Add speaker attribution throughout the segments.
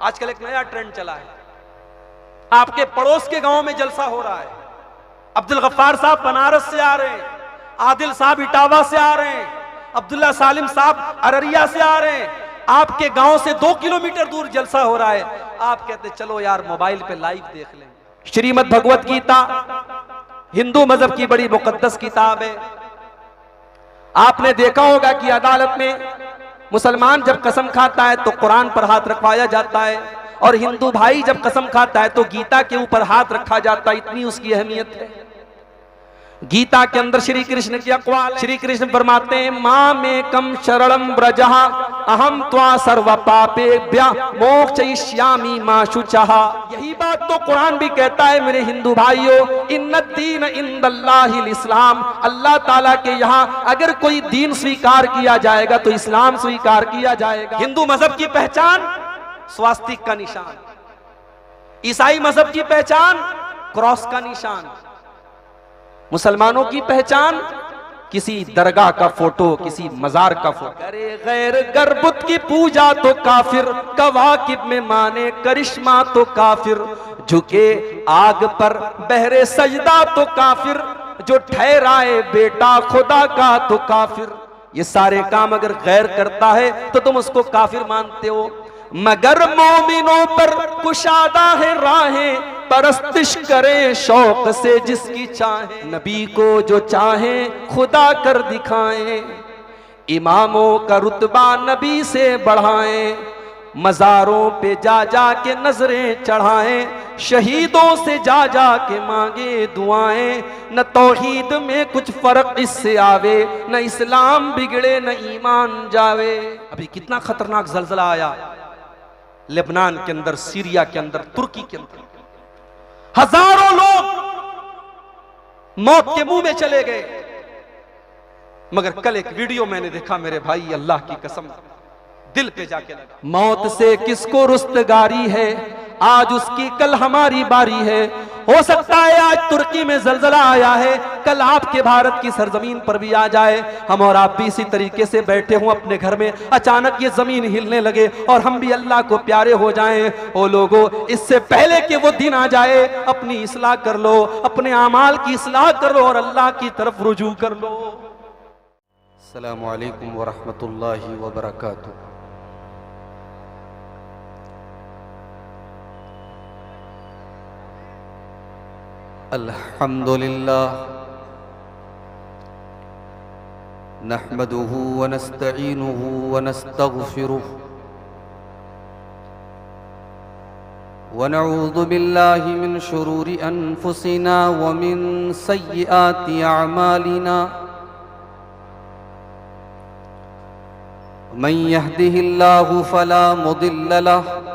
Speaker 1: आजकल एक नया ट्रेंड चला है, आपके पड़ोस के गांव में जलसा हो रहा है। अब्दुल गफ्फार साहब बनारस से आ रहे हैं, आदिल साहब इटावा से आ रहे हैं, अब्दुल्ला सालिम साहब अररिया से आ रहे हैं, आपके गांव से 2 किलोमीटर दूर जलसा हो रहा है। आप कहते चलो यार मोबाइल पे लाइव देख लें। श्रीमद् भगवत गीता हिंदू मजहब की बड़ी मुकद्दस किताब है। आपने देखा होगा कि अदालत में मुसलमान जब कसम खाता है तो कुरान पर हाथ रखवाया जाता है, और हिंदू भाई जब कसम खाता है तो गीता के ऊपर हाथ रखा जाता है। इतनी उसकी अहमियत है। गीता के अंदर श्री कृष्ण की अक़वाल, श्री कृष्ण फरमाते हैं मां में कम शरणम ब्रजः अहम त्वा सर्व पापेभ्य मोक्षयिष्यामि मा शुचः। यही बात तो कुरान भी कहता है मेरे हिंदू भाइयों, इन्नद्दीन इंदल्लाहिल इस्लाम। अल्लाह ताला के यहाँ अगर कोई दीन स्वीकार किया जाएगा तो इस्लाम स्वीकार किया जाएगा। हिंदू मजहब की पहचान स्वास्तिक का निशान, ईसाई मजहब की पहचान क्रॉस का निशान, मुसलमानों की पहचान किसी दरगाह का फोटो, किसी मजार का फोटो। करे गैर गर्बुत की पूजा तो काफिर, कवाकिब में माने करिश्मा तो काफिर, झुके आग पर बहरे सजदा तो काफिर, जो ठहराए बेटा खुदा का तो काफिर। ये सारे काम अगर गैर करता है तो तुम उसको काफिर मानते हो। मगर मोमिनों पर कुशादा है राहें, परस्तिश करे शौक से जिसकी चाहे, नबी को जो चाहे खुदा कर दिखाएं, इमामों का रुतबा नबी से बढ़ाएं, मजारों पे जा जा के नजरें चढ़ाएं, शहीदों से जा जा के मांगे दुआएं, न तौहीद में कुछ फर्क इससे आवे, न इस्लाम बिगड़े न ईमान जावे। अभी कितना खतरनाक जलजला आया लेबनान के अंदर, सीरिया के अंदर, तुर्की के अंदर, हजारों लोग मौत के मुंह में चले गए। मगर कल एक वीडियो मैंने देखा मेरे भाई, अल्लाह की कसम दिल पे जाके लगा। मौत से किसको रुस्तगारी है, आज उसकी कल हमारी बारी है। हो सकता है आज तुर्की में जलजला आया है, कल आपके भारत की सरजमीन पर भी आ जाए। हम और आप भी इसी तरीके से बैठे हों अपने घर में, अचानक ये जमीन हिलने लगे और हम भी अल्लाह को प्यारे हो जाएं। ओ लोगों, इससे पहले कि वो दिन आ जाए अपनी इस्लाह कर लो, अपने आमाल की इस्लाह कर लो और अल्लाह की तरफ रुजू कर लो। अस्सलामु अलैकुम व रहमतुल्लाहि व बरकातुहू।
Speaker 2: अल्हम्दुलिल्लाह नहमदुहु व नस्तईनुहु व नस्तगफिरुहु व नऊज़ु बिल्लाहि मिन शुरूरि अनफुसिना व मिन सय्यिआति अअमालिना। मन यहदिहिल्लाहु फला मुदिल्ल लहु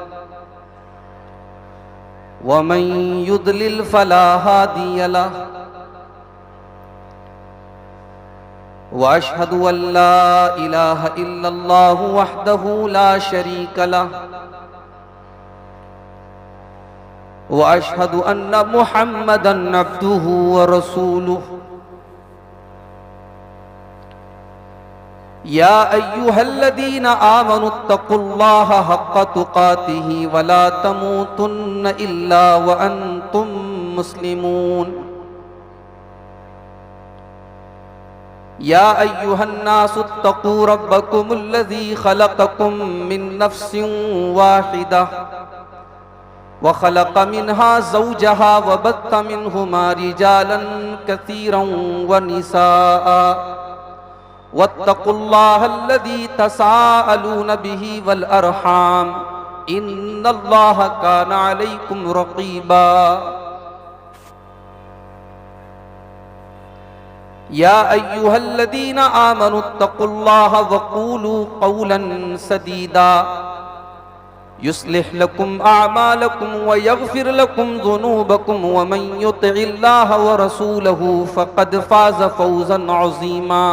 Speaker 2: वमन युद्लिल फला हादिय लहु व अशहदु अल्ला इलाहा इल्लल्लाहु वहदहु ला शरीका लहु व अशहदु अन्ना मुहम्मदन अब्दुहु व रसूलुहु। या अय्युहल्लज़ीना आमनुत्तक़ुल्लाहा हक़्क़ तुक़ातिही वला तमूतुन्न इल्ला व अंतुम मुस्लिमून। या अय्युहन्नासुत्तक़ू रब्बकुमुल्लज़ी ख़लक़कुम मिन नफ़्सिन वाहिदा व ख़लक़ मिन्हा ज़ौजहा व बत्थ मिन्हुमा रिजालन कसीरन व निसाअ वत्तक़ुल्लाहल्लज़ी तसाअलून बिही वल अरहाम इन्नल्लाहा काना अलैकुम रक़ीबा। या अय्युहल्लज़ीना आमनुत्तक़ुल्लाहा वक़ूलू क़ौलन सदीदा युस्लिह लकुम अअमालकुम व यग़फिर लकुम ज़ुनूबकुम व मन युतिइल्लाहा व रसूलहु फ़क़द फ़ाज़ फ़ौज़न अज़ीमा।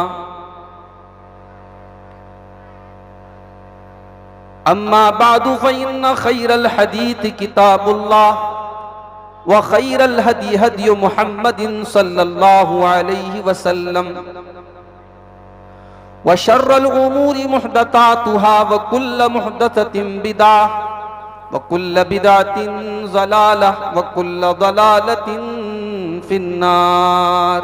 Speaker 2: अम्मा बादु फ़इन्न खैरल हदीथ किताबुल्लाह व खैरल हदी हदी मुहम्मदिन सल्लल्लाहु अलैहि वसल्लम व शर्रल उमूरि मुहदसातुहा व कुल्ल मुहदसतिन बिदअह वकुल्ल बिदअतिन ज़लालह वकुल्ल ज़लालतिन फिन्नार।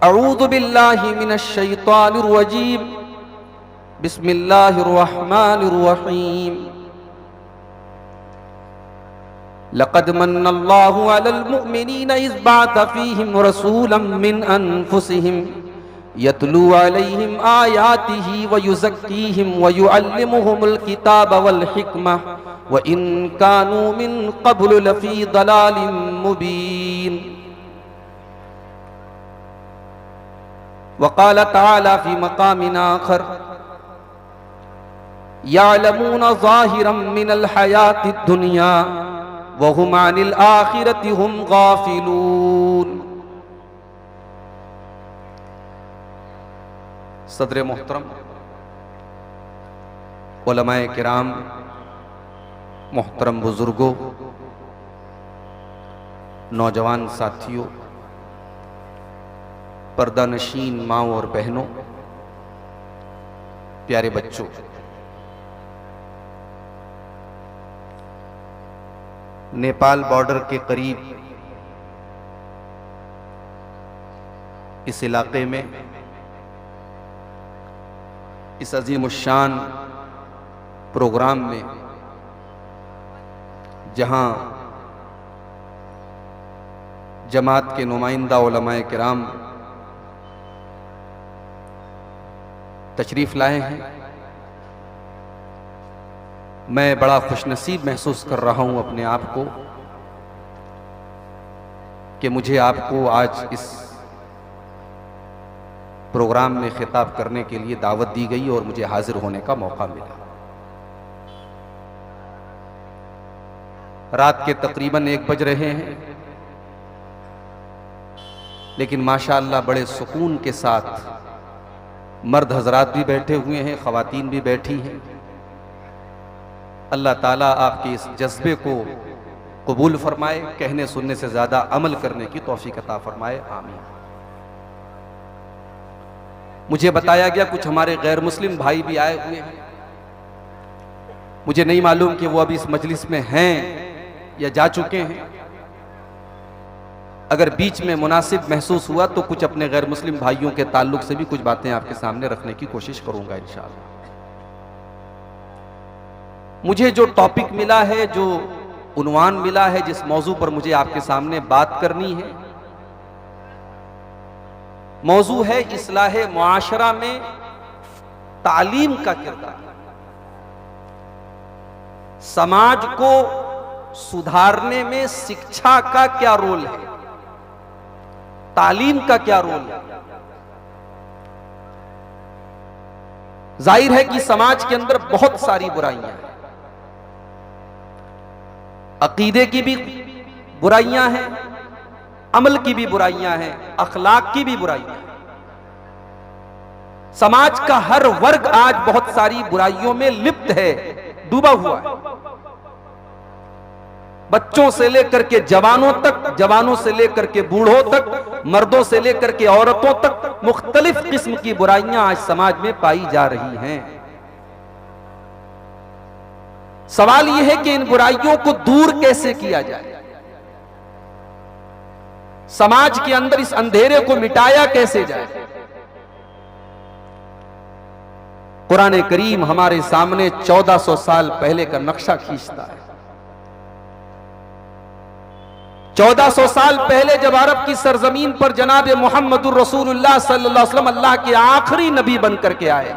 Speaker 2: अऊज़ु बिल्लाहि मिनश शैतानिर रजीम। बिस्मिल्लाहिर रहमानिर रहीम। लक़द मन्नल्लाहु अलल मुअ्मिनीना इज़ बअथ फ़ीहिम रसूलन मिन अनफुसिहिम यतलू अलैहिम आयातिही व युज़क्कीहिम व युअल्लिमुहुमुल किताब वल हिकमह व इन कानू मिन क़ब्लु लफ़ी दलालिम मुबीन। व क़ाल तआला फ़ी मक़ामिन आख़र यअलमून ज़ाहिरम मिनल हयातिद दुनिया व हुम अनिल आखिरति हुम गाफिलून। सदर मोहतरम, उलमाए किराम, मोहतरम बुजुर्गों, नौजवान साथियों, पर्दा नशीन माओ और बहनों, प्यारे बच्चों, नेपाल बॉर्डर के करीब इस इलाके में इस अजीमुश्शान प्रोग्राम में जहां जमात के नुमाइंदा उलमाए किराम तशरीफ लाए हैं, मैं बड़ा खुशनसीब महसूस कर रहा हूं अपने आप को कि मुझे आपको आज इस प्रोग्राम में खिताब करने के लिए दावत दी गई और मुझे हाजिर होने का मौका मिला। रात के तकरीबन 1 बज रहे हैं, लेकिन माशाअल्लाह बड़े सुकून के साथ मर्द हजरात भी बैठे हुए हैं, ख़वातीन भी बैठी हैं। अल्लाह ताला आपके इस जज्बे को कबूल फरमाए, कहने सुनने से ज़्यादा अमल करने की तौफीक अता फरमाए, आमीन। मुझे बताया गया कुछ हमारे गैर मुस्लिम भाई भी आए हुए हैं। मुझे नहीं मालूम कि वो अभी इस मजलिस में हैं या जा चुके हैं। अगर बीच में मुनासिब महसूस हुआ तो कुछ अपने गैर मुस्लिम भाइयों के ताल्लुक से भी कुछ बातें आपके सामने रखने की कोशिश करूंगा इंशाअल्लाह। मुझे जो टॉपिक मिला है, जो उन्वान मिला है, जिस मौजू पर मुझे आपके सामने बात करनी है, मौजू है इस्लाह मुआशरा में तालीम का किरदार। समाज को सुधारने में शिक्षा का क्या रोल है, तालीम का क्या रोल है। जाहिर है कि समाज के अंदर बहुत सारी बुराइयां हैं, अकीदे की भी बुराइयां हैं, अमल की भी बुराइयां हैं, अखलाक की भी बुराइयां हैं। समाज का हर वर्ग आज बहुत सारी बुराइयों में लिप्त है, डूबा हुआ है। बच्चों से लेकर के जवानों तक, जवानों से लेकर के बूढ़ों तक, मर्दों से लेकर के औरतों तक मुख्तलिफ किस्म की बुराइयां आज समाज में पाई जा रही हैं। सवाल यह है कि इन बुराइयों को दूर कैसे किया जाए, समाज के अंदर इस अंधेरे को मिटाया कैसे जाए। कुरान करीम हमारे सामने 1400 साल पहले का नक्शा खींचता है। 1400 साल पहले जब अरब की सरजमीन पर जनाब मोहम्मदुर रसूलुल्लाह सल्लल्लाहु अलैहि वसल्लम अल्लाह के आखिरी नबी बनकर के आए,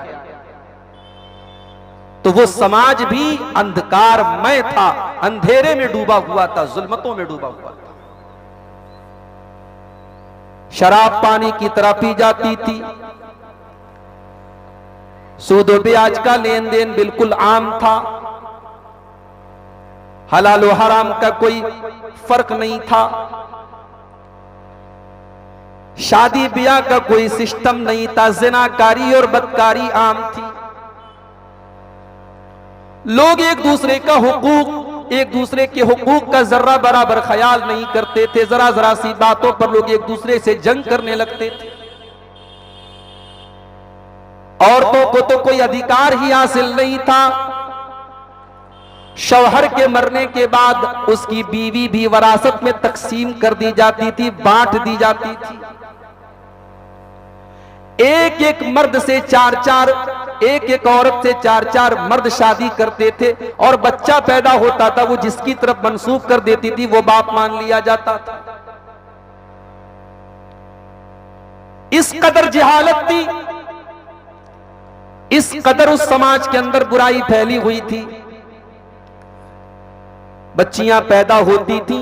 Speaker 2: तो वो समाज भी अंधकारमय था, अंधेरे में डूबा हुआ था, जुल्मतों में डूबा हुआ था। शराब पानी की तरह पी जाती थी, सूद और ब्याज का लेन देन बिल्कुल आम था, हलाल और हराम का कोई फर्क नहीं था, शादी ब्याह का कोई सिस्टम नहीं था, जिनाकारी और बदकारी आम थी। लोग एक दूसरे का हुकूक, एक दूसरे के हुकूक का जर्रा बराबर ख्याल नहीं करते थे। जरा जरा सी बातों पर लोग एक दूसरे से जंग करने लगते थे। औरतों को तो कोई अधिकार ही हासिल नहीं था। शौहर के मरने के बाद उसकी बीवी भी वरासत में तकसीम कर दी जाती थी, बांट दी जाती थी। एक एक मर्द से चार चार, एक एक औरत से चार चार मर्द शादी करते थे, और बच्चा पैदा होता था वो जिसकी तरफ मंसूब कर देती थी वो बाप मान लिया जाता था। इस कदर जहालत थी, इस कदर उस समाज के अंदर बुराई फैली हुई थी। बच्चियां पैदा होती थी,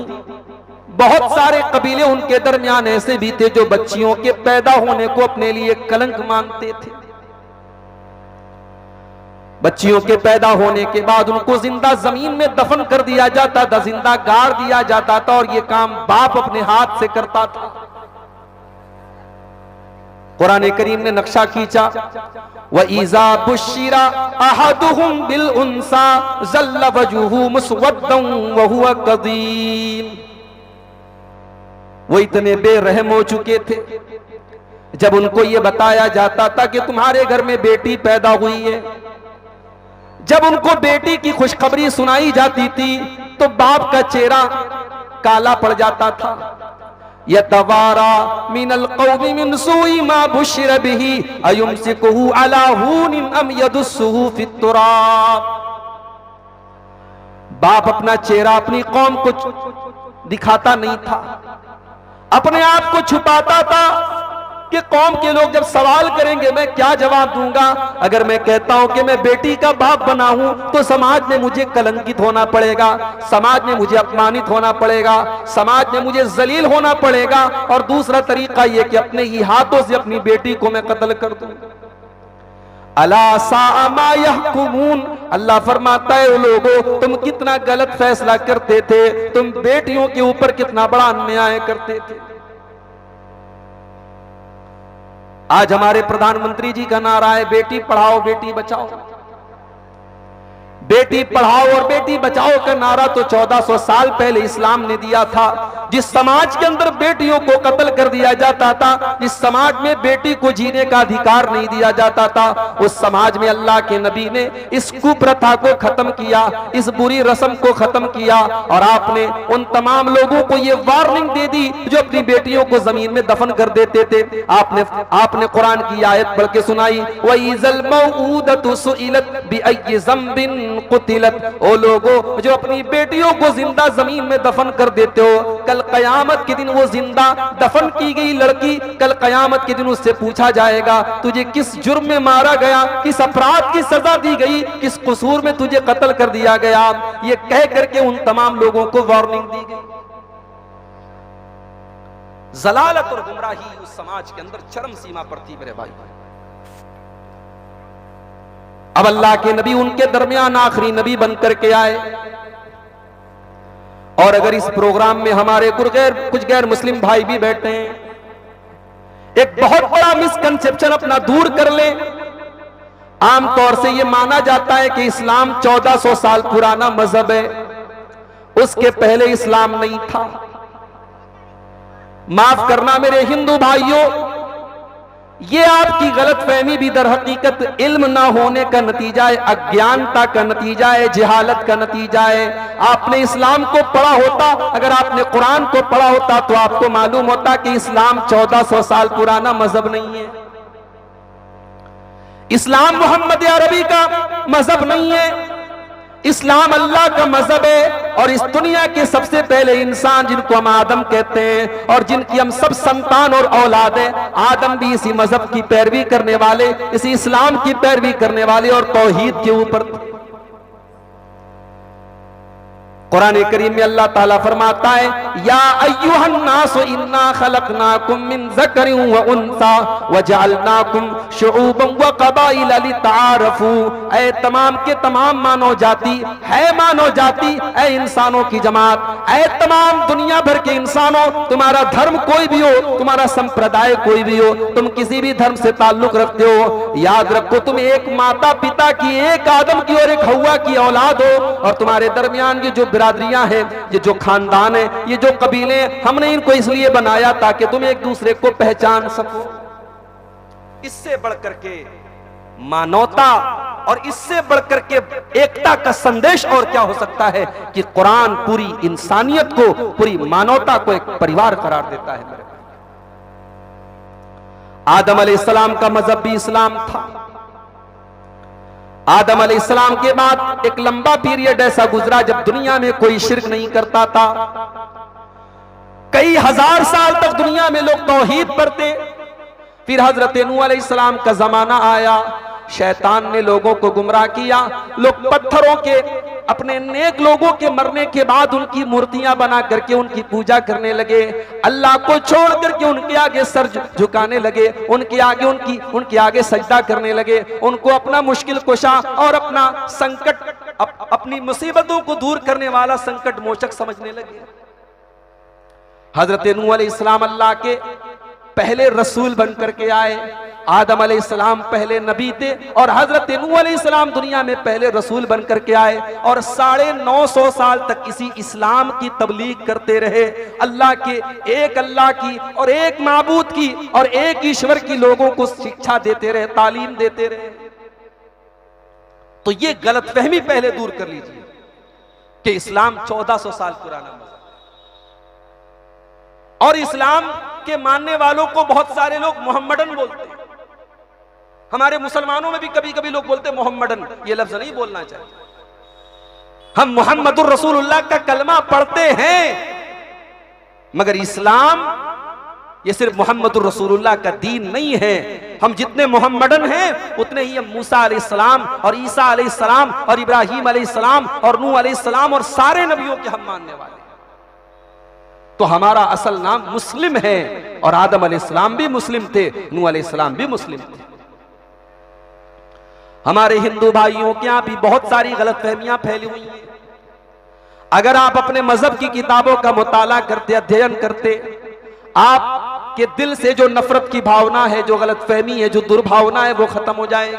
Speaker 2: बहुत सारे कबीले उनके दरमियान ऐसे भी थे जो बच्चियों के पैदा होने को अपने लिए कलंक मानते थे। बच्चियों के पैदा होने के बाद उनको जिंदा जमीन में दफन कर दिया जाता था, जिंदा गाड़ दिया जाता था, और यह काम बाप अपने हाथ से करता था। कुरान करीम ने नक्शा खींचा, व इज़ा बुश्शिरा अहदुहुम बिल उन्सा ज़ल्ल वजहुहु मुस्वद्दन व हुवा कज़ीम। वो इतने बेरहम हो चुके थे, जब उनको ये बताया जाता था कि तुम्हारे घर में बेटी पैदा हुई है, जब उनको बेटी की खुशखबरी सुनाई जाती थी तो बाप का चेहरा काला पड़ जाता था। यतवारा मिनल कौमी मिन सुई मा बुश्शिर बिही अयुमसिकुहु अला हूनिन अम यदुस्सुहु फित तुराब। बाप अपना चेहरा अपनी कौम को दिखाता नहीं था, अपने आप को छुपाता था कि कौम के लोग जब सवाल करेंगे मैं क्या जवाब दूंगा। अगर मैं कहता हूं कि मैं बेटी का बाप बना हूं तो समाज में मुझे कलंकित होना पड़ेगा, समाज में मुझे अपमानित होना पड़ेगा, समाज में मुझे जलील होना पड़ेगा। और दूसरा तरीका यह कि अपने ही हाथों से अपनी बेटी को मैं कत्ल कर दूं। अला सा मा यहकुमून, अल्लाह फरमाता है ओ लोगों तुम कितना गलत फैसला करते थे, तुम बेटियों के ऊपर कितना बड़ा अन्याय करते थे। आज हमारे प्रधानमंत्री जी का नारा है बेटी पढ़ाओ बेटी बचाओ। बेटी पढ़ाओ और बेटी बचाओ का नारा तो 1400 साल पहले इस्लाम ने दिया था। जिस समाज के अंदर बेटियों को कत्ल कर दिया जाता था, जिस समाज में बेटी को जीने का अधिकार नहीं दिया जाता था, उस समाज में अल्लाह के नबी ने इस कुप्रथा को खत्म किया, इस बुरी रस्म को खत्म किया। और आपने उन तमाम लोगों को यह वार्निंग दे दी जो अपनी बेटियों को जमीन में दफन कर देते थे। आपने कुरान की आयत पढ़ के सुनाई, वइज़ल मौऊदतु सुइलत बिअय्यि ज़ंबिन कुतिलत। ओ लोगों जो अपनी बेटियों को जिंदा जमीन में दफन कर देते हो, कल कयामत के दिन वो जिंदा दफन की गई लड़की कल कयामत के दिन उससे पूछा जाएगा तुझे किस जुर्म में मारा गया, किस अपराध की सजा दी गई, किस कसूर में तुझे कत्ल कर दिया गया। ये कह करके उन तमाम लोगों को वार्निंग दी गई। जलालत और गुमराही उस समाज के अंदर चरम सीमा पर थी मेरे भाई। अब अल्लाह के नबी उनके दरमियान आखिरी नबी बनकर के आए। और अगर इस प्रोग्राम में हमारे कुछ गैर मुस्लिम भाई भी बैठे हैं, एक बहुत बड़ा मिसकंसेप्शन अपना दूर कर ले। आमतौर से यह माना जाता है कि इस्लाम 1400 साल पुराना मजहब है, उसके पहले इस्लाम नहीं था। माफ करना मेरे हिंदू भाइयों, ये आपकी गलतफहमी भी दर हकीकत इल्म ना होने का नतीजा है, अज्ञानता का नतीजा है, जहालत का नतीजा है। आपने इस्लाम को पढ़ा होता, अगर आपने कुरान को पढ़ा होता तो आपको मालूम होता कि इस्लाम 1400 साल पुराना मजहब नहीं है। इस्लाम मोहम्मद अरबी का मजहब नहीं है, इस्लाम अल्लाह का मजहब है। और इस दुनिया के सबसे पहले इंसान जिनको हम आदम कहते हैं और जिनकी हम सब संतान और औलाद हैं, आदम भी इसी मजहब की पैरवी करने वाले, इसी इस्लाम की पैरवी करने वाले और तौहीद के ऊपर। कुरान करीम में अल्लाह ताला फरमाता है या अय्युहन नासु इन्ना खलकनाकुम मिन ज़करिन व उन्सा व जअलनाकुम शुऊबन व क़बाइला लितआरफू। ऐ तमाम के तमाम मानव जाति, है मानव जाति, ऐ इंसानों की जमात, ऐ तमाम दुनिया भर के इंसानों, तुम्हारा धर्म कोई भी हो, तुम्हारा संप्रदाय कोई भी हो, तुम किसी भी धर्म से ताल्लुक रखते हो, याद रखो तुम एक माता पिता की, एक आदम की और एक हव्वा की औलाद हो। और तुम्हारे दरमियान की जो बिरादरियां हैं, ये जो खानदान है, ये जो कबीले, हमने इनको इसलिए बनाया ताकि तुम एक दूसरे को पहचान सको। इससे बढ़कर के मानवता और इससे बढ़कर के एकता का संदेश और क्या हो सकता है कि कुरान पूरी इंसानियत को, पूरी मानवता को एक परिवार करार देता है। मेरे आदम अलैहिस्सलाम का मजहब भी इस्लाम था। आदम अलैहिस्सलाम के बाद एक लंबा पीरियड ऐसा गुजरा जब दुनिया में कोई शिर्क नहीं करता था। कई हजार साल तक दुनिया में लोग तौहीद पढ़ते। फिर हजरत नूह अलैहिस्सलाम का जमाना आया, शैतान ने लोगों को गुमराह किया। लोग पत्थरों के, अपने नेक लोगों के मरने के बाद उनकी मूर्तियां बना करके उनकी पूजा करने लगे। अल्लाह को छोड़ करके उनके आगे सर झुकाने लगे, उनके आगे सजदा करने लगे। उनको अपना मुश्किल कुशा और अपना संकट, अपनी मुसीबतों को दूर करने वाला संकट मोचक समझने लगे। हजरत नूह अलैहिस्सलाम अल्लाह के पहले रसूल बनकर के आए। आदम अलैहिस्सलाम पहले नबी थे और हजरत नूह अलैहिस्सलाम दुनिया में पहले रसूल बनकर के आए और 950 साल तक इसी इस्लाम की तबलीग करते रहे। अल्लाह की और एक माबूद की और एक ईश्वर की लोगों को शिक्षा देते रहे, तालीम देते रहे। तो ये गलतफहमी पहले दूर कर लीजिए कि इस्लाम 1400 साल पुराना मज़हब, और इस्लाम के मानने वालों को बहुत सारे लोग मोहम्मदन बोलते हैं। हमारे मुसलमानों में भी कभी कभी लोग बोलते हैं मोहम्मदन, ये लफ्ज नहीं बोलना चाहिए। हम मुहम्मदुर रसूलुल्लाह का कलमा पढ़ते हैं, मगर इस्लाम ये सिर्फ मोहम्मदुर रसूलुल्लाह का दीन नहीं है। हम जितने मोहम्मदन हैं उतने ही हम मूसा अलैहिस्सलाम और ईसा अलैहिस्सलाम और इब्राहीम अलैहिस्सलाम और नूह अलैहिस्सलाम और सारे नबियों के हम मानने वाले। तो हमारा असल नाम मुस्लिम है, और आदम अलैहिस्सलाम भी मुस्लिम थे, नूह अलैहिस्सलाम भी मुस्लिम थे। हमारे हिंदू भाइयों के यहां भी बहुत सारी गलतफहमियां फैली हुई हैं। अगर आप अपने मजहब की किताबों का मुताला करते, अध्ययन करते, आपके दिल से जो नफरत की भावना है, जो गलतफहमी है, जो दुर्भावना है, वो खत्म हो जाएगी।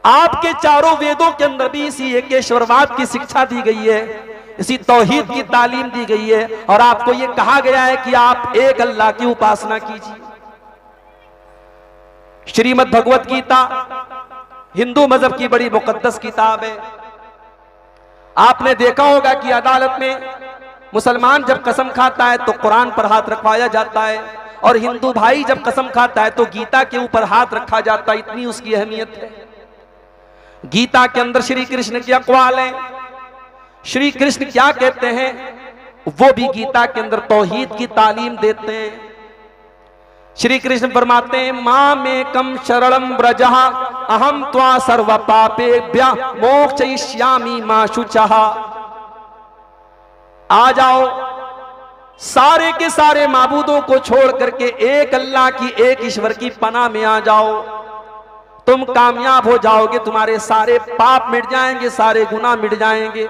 Speaker 2: आपके चारों वेदों के अंदर भी इसी एकेश्वरवाद की शिक्षा दी गई है, इसी तौहीद की तालीम दी गई है, और आपको यह कहा गया है कि आप एक अल्लाह की उपासना कीजिए। श्रीमद् भगवत गीता हिंदू मजहब की बड़ी मुकद्दस किताब है। आपने देखा होगा कि अदालत में मुसलमान जब कसम खाता है तो कुरान पर हाथ रखवाया जाता है, और हिंदू भाई जब कसम खाता है तो गीता के ऊपर हाथ रखा जाता है। इतनी उसकी अहमियत है। गीता के अंदर श्री कृष्ण के अक़वाल हैं। श्री कृष्ण क्या कहते हैं, वो भी गीता के अंदर तौहीद की तालीम देते हैं। श्री कृष्ण फरमाते हैं, मां में कम शरणम ब्रजः अहम त्वा सर्व पापेभ्य मोक्षयिष्यामि मा शुचः। आ जाओ, सारे के सारे माबूदों को छोड़ करके एक अल्लाह की, एक ईश्वर की पनाह में आ जाओ। तुम कामयाब हो जाओगे, तुम्हारे सारे पाप मिट जाएंगे, सारे गुनाह मिट जाएंगे।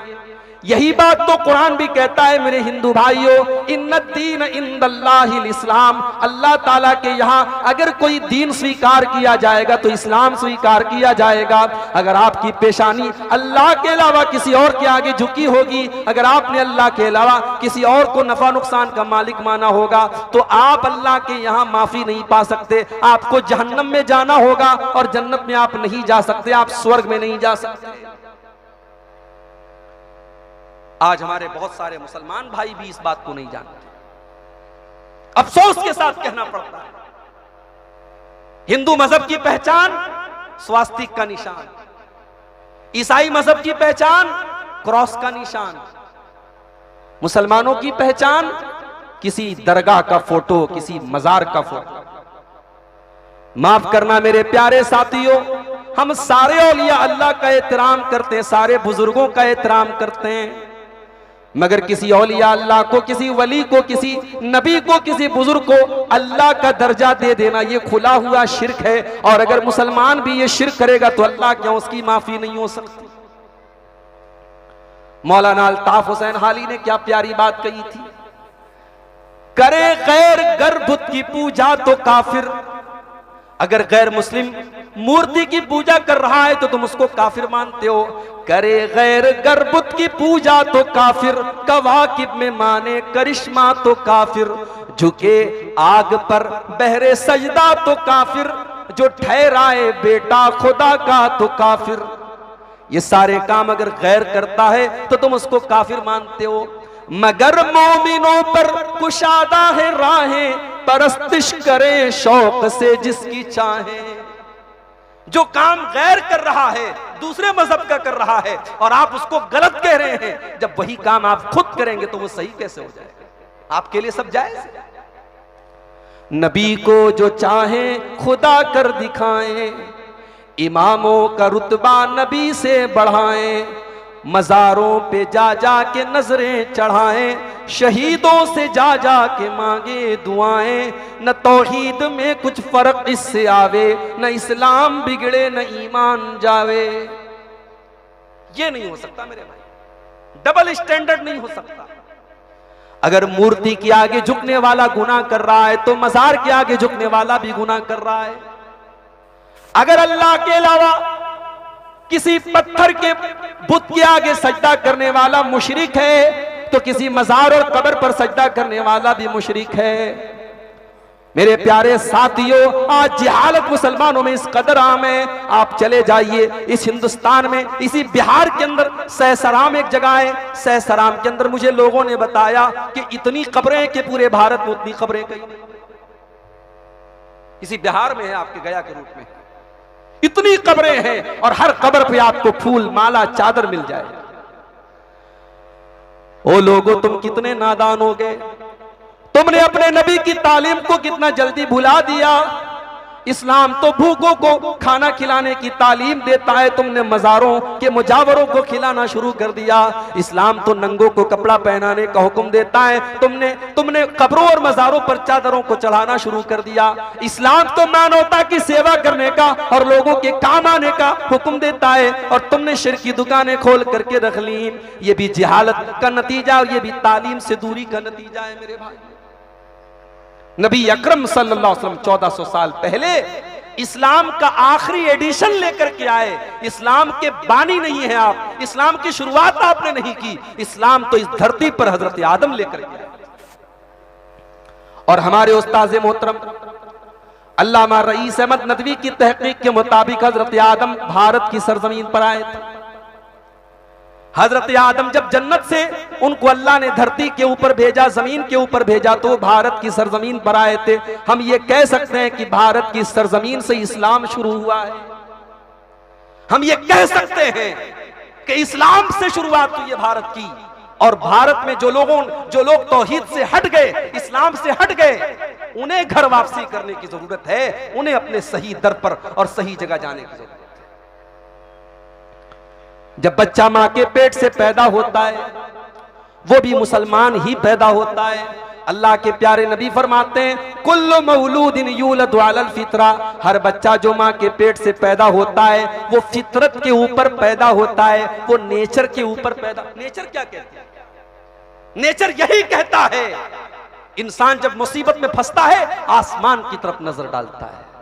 Speaker 2: यही बात तो कुरान भी कहता है मेरे हिंदू भाइयों, इन्नद्दीन इंदल्लाहिल इस्लाम। अल्लाह ताला के यहाँ अगर कोई दीन स्वीकार किया जाएगा तो इस्लाम स्वीकार किया जाएगा। अगर आपकी पेशानी अल्लाह के अलावा किसी और के आगे झुकी होगी, अगर आपने अल्लाह के अलावा किसी और को नफा नुकसान का मालिक माना होगा, तो आप अल्लाह के यहाँ माफी नहीं पा सकते। आपको जहन्नम में जाना होगा, और जन्नत में आप नहीं जा सकते, आप स्वर्ग में नहीं जा सकते। आज हमारे बहुत सारे मुसलमान भाई भी इस बात को नहीं जानते। अफसोस के साथ कहना पड़ता है, हिंदू मजहब की पहचान स्वास्तिक का निशान, ईसाई मजहब की पहचान क्रॉस का निशान, मुसलमानों की पहचान किसी दरगाह का फोटो, किसी मजार का फोटो। माफ करना मेरे प्यारे साथियों, हम सारे औलिया अल्लाह का एहतराम करते हैं, सारे बुजुर्गों का एहतराम करते हैं, मगर किसी औलिया अल्लाह को, किसी वली को, किसी नबी को, किसी बुजुर्ग को अल्लाह का दर्जा दे देना, ये खुला हुआ शिर्क है। और अगर मुसलमान भी ये शिर्क करेगा तो अल्लाह क्यों उसकी माफी नहीं हो सकती। मौलाना अल्ताफ हुसैन हाली ने क्या प्यारी बात कही थी, करे गैर गर बुत की पूजा तो काफिर। अगर गैर मुस्लिम मूर्ति की पूजा कर रहा है तो तुम उसको काफिर मानते हो। करे गैर गर बुत की पूजा तो काफिर, कवाकिब में माने करिश्मा तो काफिर, झुके आग पर बहरे सजदा तो काफिर। जो ठहराए बेटा खुदा का तो काफिर। ये सारे काम अगर गैर करता है तो तुम उसको काफिर मानते हो। मगर मोमिनों पर कुशादा है राहें, परस्तिश करे शौक से जिसकी चाहे। जो काम गैर कर रहा है, दूसरे मजहब का कर रहा है, और आप उसको गलत कह रहे हैं, जब वही काम आप खुद करेंगे तो वो सही कैसे हो जाएगा? आपके लिए सब जायज है। नबी को जो चाहे खुदा कर दिखाएं, इमामों का रुतबा नबी से बढ़ाएं, मज़ारों पे जा जा के नजरें चढ़ाएं, शहीदों से जा जा के मांगे दुआएं। न तौहीद में कुछ फर्क इससे आवे, न इस्लाम बिगड़े न ईमान जावे। ये नहीं हो सकता मेरे भाई, डबल स्टैंडर्ड नहीं हो सकता। अगर मूर्ति के आगे झुकने वाला गुनाह कर रहा है तो मज़ार के आगे झुकने वाला भी गुनाह कर रहा है। अगर अल्लाह के अलावा किसी पत्थर के बुत के आगे सजदा करने वाला मुशरिक है तो किसी मज़ार और कब्र पर सजदा करने वाला भी मुशरिक है। मेरे प्यारे साथियों, आज जिहालत मुसलमानों में इस कदर आम है। आप चले जाइए इस हिंदुस्तान में, इसी बिहार के अंदर सहसराम एक जगह है, सहसराम के अंदर मुझे लोगों ने बताया कि इतनी कब्रें कि पूरे भारत में उतनी कब्रें कहीं नहीं। इसी बिहार में है, आपके गया के रूप में इतनी कब्रें हैं, और हर कब्र पे आपको फूल माला चादर मिल जाए। ओ लोगों, तुम कितने नादान हो गए, तुमने अपने नबी की तालीम को कितना जल्दी भुला दिया। इस्लाम तो भूखों को खाना खिलाने की तालीम देता है, तुमने मज़ारों के मुजावरों को खिलाना शुरू कर दिया। इस्लाम तो नंगों को कपड़ा पहनाने का हुक्म देता है, तुमने कब्रों और मज़ारों पर चादरों को चढ़ाना शुरू कर दिया। इस्लाम तो मानवता की सेवा करने का और लोगों के काम आने का हुक्म देता है, और तुमने शिर्क की दुकानें खोल करके रख ली। ये भी जिहालत का नतीजा और ये भी तालीम से दूरी का नतीजा है मेरे भाई। नबी अकरम सल्लल्लाहु अलैहि वसल्लम 1400 साल पहले इस्लाम का आखिरी एडिशन लेकर के आए। इस्लाम के बानी नहीं है आप, इस्लाम की शुरुआत आपने नहीं की, इस्लाम तो इस धरती पर हजरत आदम लेकर के आए। और हमारे उस्ताद मोहतरम अल्लामा रईस अहमद नदवी की तहकीक के मुताबिक हजरत आदम भारत की सरजमीन पर आए थे। हजरत आदम जब जन्नत से उनको अल्लाह ने धरती के ऊपर भेजा, जमीन के ऊपर भेजा, तो भारत की सरजमीन पर आए थे। हम ये कह सकते हैं कि भारत की सरजमीन से इस्लाम शुरू हुआ है। हम ये कह सकते हैं कि इस्लाम से शुरुआत हुई है भारत की। और भारत में जो लोग तौहीद से हट गए, इस्लाम से हट गए, उन्हें घर वापसी करने की जरूरत है, उन्हें अपने सही दर पर और सही जगह जाने की जरूरत है। जब बच्चा मां के पेट से पैदा होता है वो भी मुसलमान ही पैदा होता है। अल्लाह के प्यारे नबी फरमाते हैं, कुल्लु मौलूदिन यूलदु अलल फितरा, हर बच्चा जो मां के पेट से पैदा होता है वो फितरत के ऊपर पैदा होता है, वो नेचर के ऊपर पैदा। नेचर क्या कहती है? नेचर यही कहता है, इंसान जब मुसीबत में फंसता है आसमान की तरफ नजर डालता है।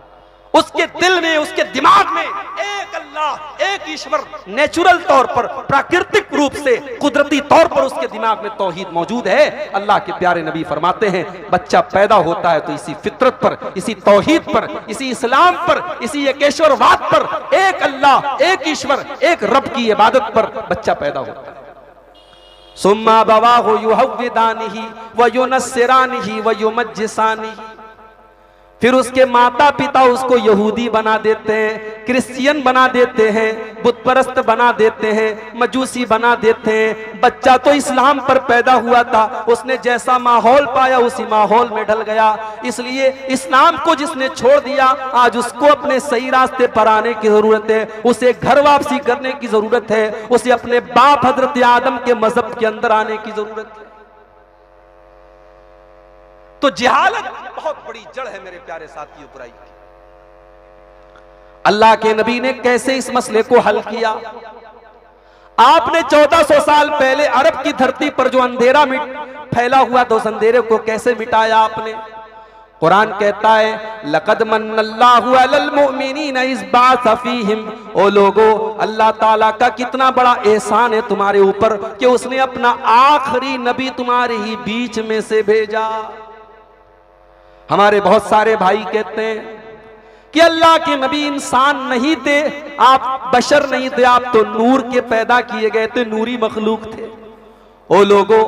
Speaker 2: उसके दिल में, उसके दिमाग में एक अल्लाह, एक ईश्वर नेचुरल तौर पर, प्राकृतिक रूप से, कुदरती तौर पर उसके दिमाग में तौहीद मौजूद है। अल्लाह के प्यारे नबी फरमाते हैं, बच्चा पैदा होता है तो इसी फितरत पर, इसी तौहीद पर, इसी इस्लाम पर, इसी एकेश्वरवाद पर, एक अल्लाह, एक ईश्वर, एक रब की इबादत पर बच्चा पैदा होता है। सुम्मा बवाहु युहव्विदानिही व युनस्सिरानिही व युमज्जिसानिही, फिर उसके माता पिता उसको यहूदी बना देते हैं, क्रिश्चियन बना देते हैं, बुत परस्त बना देते हैं, मजूसी बना देते हैं। बच्चा तो इस्लाम पर पैदा हुआ था, उसने जैसा माहौल पाया उसी माहौल में ढल गया। इसलिए इस्लाम को जिसने छोड़ दिया, आज उसको अपने सही रास्ते पर आने की जरूरत है, उसे घर वापसी करने की जरूरत है, उसे अपने बाप हजरत आदम के मजहब के अंदर आने की जरूरत है। तो जिहालत बहुत बड़ी जड़ है मेरे प्यारे साथियों बुराई की। अल्लाह के नबी ने कैसे इस मसले को हल किया? आपने 1400 साल पहले अरब की धरती पर जो अंधेरा फैला हुआ था, उस अंधेरे को कैसे मिटाया आपने? कुरान कहता है, लक़द मन्नल्लाहु अलल मुमिनीना इज़ बअसा फ़ीहिम, ओ लोगो, अल्लाह ताला का कितना बड़ा एहसान है तुम्हारे ऊपर कि उसने अपना आखिरी नबी तुम्हारे ही बीच में से भेजा। हमारे बहुत सारे भाई कहते हैं
Speaker 1: कि अल्लाह के नबी इंसान नहीं थे, आप बशर नहीं थे, आप तो नूर के पैदा किए गए थे, नूरी मखलूक थे। ओ लोगों,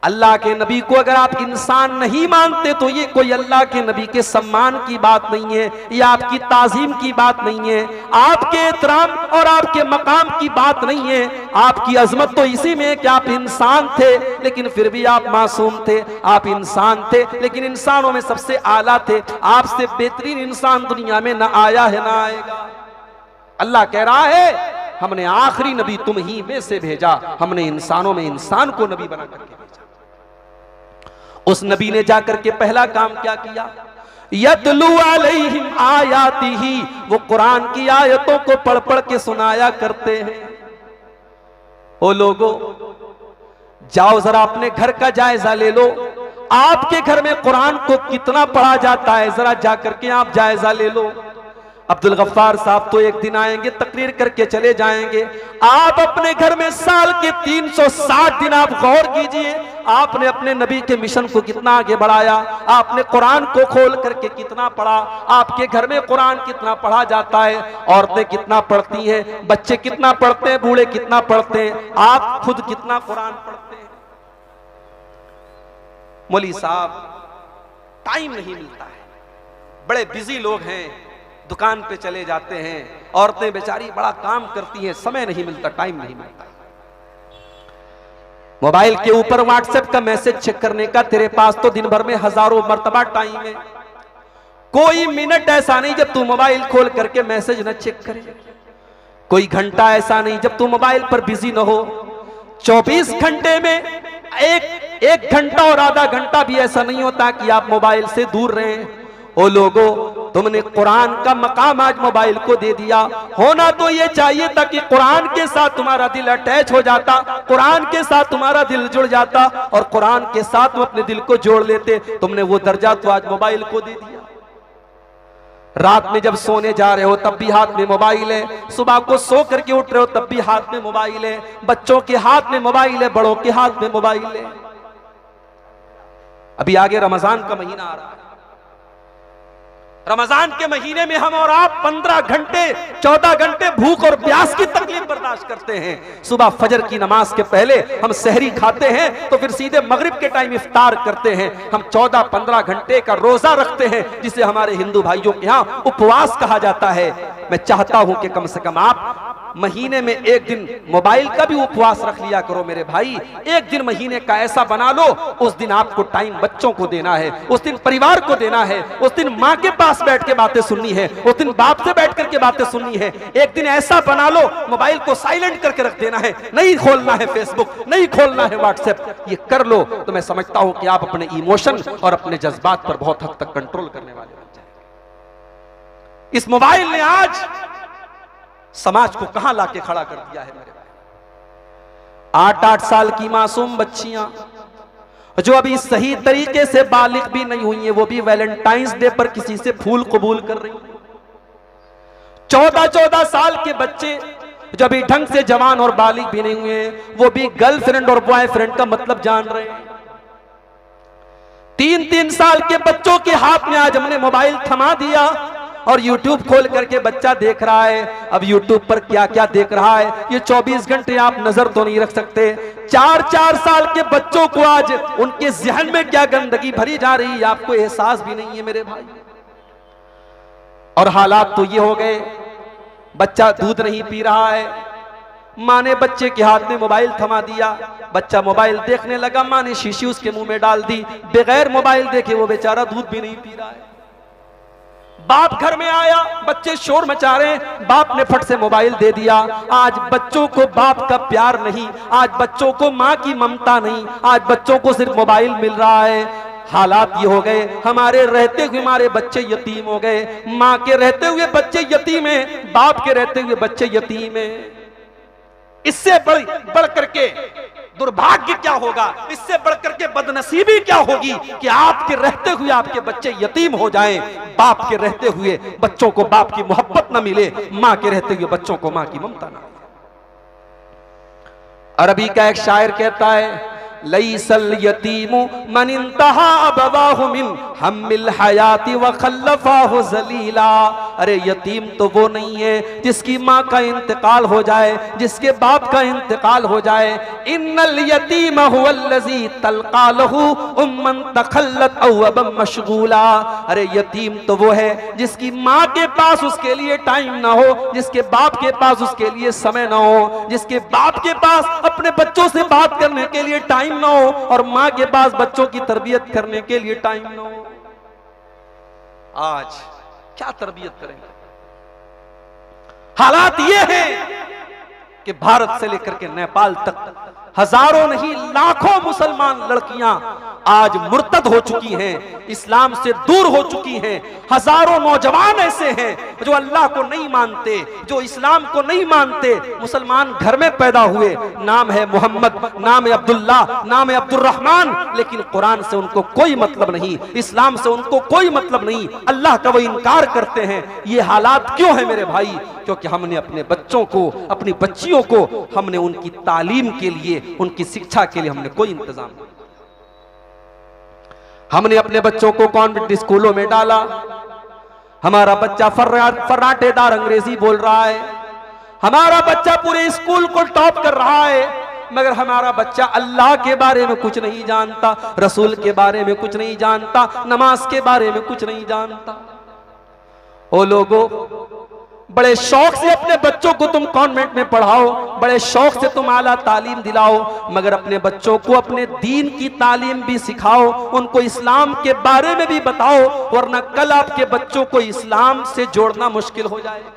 Speaker 1: अल्लाह के नबी को अगर आप इंसान नहीं मानते तो ये कोई अल्लाह के नबी के सम्मान की बात नहीं है, ये आपकी ताजीम की बात नहीं है, आपके एहतराम और आपके मकाम की बात नहीं है। आपकी अजमत तो इसी में है कि आप इंसान थे लेकिन फिर भी आप मासूम थे। आप इंसान थे लेकिन इंसानों में सबसे आला थे। आपसे बेहतरीन इंसान दुनिया में ना आया है ना आएगा। अल्लाह कह रहा है हमने आखिरी नबी तुम ही में से भेजा, हमने इंसानों में इंसान को नबी बना करके भेजा। उस नबी ने जाकर के पहला काम क्या किया? यतलू अलैहिम आयातिही, वो कुरान की आयतों को पढ़ पढ़ के सुनाया करते हैं। ओ लोगों, जाओ जरा अपने घर का जायजा ले लो, आपके घर में कुरान को कितना पढ़ा जाता है, जरा जाकर के आप जायजा ले लो। अब्दुल गफ्फार साहब तो एक दिन आएंगे, तकरीर करके चले जाएंगे। आप अपने घर में साल के 360 दिन आप गौर कीजिए, आपने अपने नबी के मिशन को कितना आगे बढ़ाया, आपने कुरान को खोल करके कितना पढ़ा, आपके घर में कुरान कितना पढ़ा जाता है, औरतें कितना पढ़ती हैं, बच्चे कितना पढ़ते हैं, बूढ़े कितना पढ़ते हैं, आप खुद कितना कुरान पढ़ते हैं। मौली साहब टाइम नहीं मिलता है, बड़े बिजी लोग हैं, दुकान पे चले जाते हैं, औरतें बेचारी बड़ा काम करती हैं, समय नहीं मिलता, टाइम नहीं मिलता। मोबाइल के ऊपर व्हाट्सएप का मैसेज चेक करने का तेरे पास तो दिन भर में हजारों मर्तबा टाइम है। कोई मिनट ऐसा नहीं जब तू मोबाइल खोल करके मैसेज न चेक करे, कोई घंटा ऐसा नहीं जब तू मोबाइल पर बिजी न हो। 24 घंटे में एक घंटा और आधा घंटा भी ऐसा नहीं होता कि आप मोबाइल से दूर रहें। ओ लोगों, तुमने कुरान का मकाम आज मोबाइल को दे दिया। होना तो ये चाहिए था कि कुरान के साथ तुम्हारा दिल अटैच हो जाता, कुरान के साथ तुम्हारा दिल जुड़ जाता और कुरान के साथ तुम अपने दिल को जोड़ लेते। तुमने वो दर्जा तो आज मोबाइल को दे दिया। रात में जब सोने जा रहे हो तब भी हाथ में मोबाइल है, सुबह को सो करके उठ रहे हो तब भी हाथ में मोबाइल है, बच्चों के हाथ में मोबाइल है, बड़ों के हाथ में मोबाइल है। अभी आगे रमजान का महीना आ रहा है। रमजान के महीने में हम और आप 15 घंटे 14 घंटे भूख और प्यास की तकलीफ बर्दाश्त करते हैं। सुबह फजर की नमाज के पहले हम सहरी खाते हैं तो फिर सीधे मगरिब के टाइम इफ्तार करते हैं। हम 14-15 घंटे का रोजा रखते हैं जिसे हमारे हिंदू भाइयों के यहाँ उपवास कहा जाता है। मैं चाहता हूं कि कम से कम आप महीने में एक दिन मोबाइल का भी उपवास रख लिया करो मेरे भाई। एक दिन महीने का ऐसा बना लो, उस दिन आपको टाइम बच्चों को देना है, उस दिन परिवार को देना है, उस दिन माँ के पास बैठ के बातें सुननी है, उस दिन बाप से बैठ करके बातें सुननी है। एक दिन ऐसा बना लो, मोबाइल को साइलेंट करके रख देना है, नहीं खोलना है फेसबुक, नहीं खोलना है व्हाट्सएप। ये कर लो तो मैं समझता हूं कि आप अपने इमोशन और अपने जज्बात पर बहुत हद तक कंट्रोल करने वाले बन जाएंगे। इस मोबाइल ने आज समाज को कहां लाके खड़ा कर दिया है मेरे भाई। 8-8 साल की मासूम बच्चियां जो अभी सही तरीके से बालिग भी नहीं हुई हैं, वो भी वैलेंटाइंस डे पर किसी से फूल कबूल कर रही हैं। 14-14 साल के बच्चे जो अभी ढंग से जवान और बालिग भी नहीं हुए हैं, वो भी गर्लफ्रेंड और बॉयफ्रेंड का मतलब जान रहे हैं। 3-3 साल के बच्चों के हाथ में आज हमने मोबाइल थमा दिया और YouTube खोल करके बच्चा देख रहा है। अब YouTube पर क्या क्या देख रहा है ये 24 घंटे आप नजर तो नहीं रख सकते। 4-4 साल के बच्चों को आज उनके जहन में क्या गंदगी भरी जा रही है आपको एहसास भी नहीं है मेरे भाई। और हालात तो ये हो गए, बच्चा दूध नहीं पी रहा है, माँ ने बच्चे के हाथ में मोबाइल थमा दिया, बच्चा मोबाइल देखने लगा, माँ ने शीशी उसके मुंह में डाल दी, बगैर मोबाइल देखे वो बेचारा दूध भी नहीं पी रहा है। बाप घर में आया, बच्चे शोर मचा रहे हैं, बाप ने फट से मोबाइल दे दिया। आज बच्चों को बाप का प्यार नहीं, आज बच्चों को माँ की ममता नहीं, आज बच्चों को सिर्फ मोबाइल मिल रहा है। हालात ये हो गए, हमारे रहते हुए हमारे बच्चे यतीम हो गए, माँ के रहते हुए बच्चे यतीम हैं, बाप के रहते हुए बच्चे यतीम हैं। इससे बढ़ करके दुर्भाग्य क्या होगा, इससे बढ़कर के बदनसीबी क्या होगी कि आपके रहते हुए आपके बच्चे यतीम हो जाएं, बाप के रहते हुए बच्चों को बाप की मोहब्बत न मिले, मां के रहते हुए बच्चों को मां की ममता न मिले। अरबी का एक शायर कहता है,
Speaker 2: लैसल यतीमु मन इंतहा अबवाहु मिन हम्मिल हयाती व खल्लफाहु जलीला। अरे यतीम तो वो नहीं है जिसकी माँ का इंतकाल हो जाए, जिसके बाप का इंतकाल हो जाए। इन्नल यतीम हुवल्लज़ी तल्क़ा लहू उम्मन तखल्लत औ अबम मशगूला। अरे यतीम तो वो है जिसकी माँ के पास उसके लिए टाइम ना हो, जिसके बाप के पास उसके लिए समय ना हो, जिसके बाप के पास अपने बच्चों से बात करने के लिए टाइम ना हो और माँ के पास बच्चों की तरबियत करने के लिए टाइम ना हो। आज क्या तरबियत करेंगे? हालात ये हैं कि भारत से लेकर के नेपाल तक हजारों नहीं लाखों मुसलमान लड़कियां आज मुर्तद हो चुकी हैं, इस्लाम से दूर हो चुकी हैं। हजारों नौजवान ऐसे हैं जो अल्लाह को नहीं मानते, जो इस्लाम को नहीं मानते। मुसलमान घर में पैदा हुए, नाम है मोहम्मद, नाम है अब्दुल्ला, नाम है अब्दुर्रहमान, लेकिन कुरान से उनको कोई मतलब नहीं, इस्लाम से उनको कोई मतलब नहीं, अल्लाह का वो इनकार करते हैं। ये हालात क्यों है मेरे भाई? क्योंकि हमने अपने बच्चों को, अपनी बच्चियों को, हमने उनकी तालीम के लिए, उनकी शिक्षा के लिए हमने कोई इंतजाम नहीं। हमने अपने बच्चों को कॉन्वेंट स्कूलों में डाला, हमारा बच्चा फर्राटेदार अंग्रेजी बोल रहा है, हमारा बच्चा पूरे स्कूल को टॉप कर रहा है, मगर हमारा बच्चा अल्लाह के बारे में कुछ नहीं जानता, रसूल के बारे में कुछ नहीं जानता, नमाज के बारे में कुछ नहीं जानता। ओ लोगों, बड़े शौक से अपने बच्चों को तुम कॉन्वेंट में पढ़ाओ, बड़े शौक से तुम आला तालीम दिलाओ, मगर अपने बच्चों को अपने दीन की तालीम भी सिखाओ, उनको इस्लाम के बारे में भी बताओ, वरना कल आपके बच्चों को इस्लाम से जोड़ना मुश्किल हो जाएगा।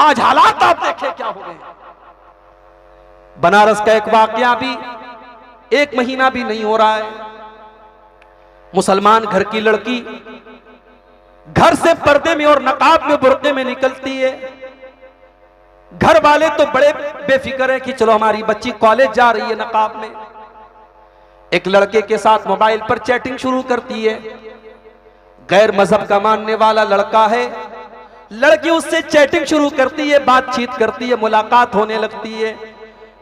Speaker 2: आज हालात आप देखें क्या हो गए। बनारस का एक वाकया भी 1 महीना भी नहीं हो रहा है। मुसलमान घर की लड़की घर से पर्दे में और नकाब में, बुर्के में निकलती है। घर वाले तो बड़े बेफिक्र हैं कि चलो हमारी बच्ची कॉलेज जा रही है नकाब में। एक लड़के के साथ मोबाइल पर चैटिंग शुरू करती है, गैर मजहब का मानने वाला लड़का है, लड़की उससे चैटिंग शुरू करती है, बातचीत करती है, मुलाकात होने लगती है।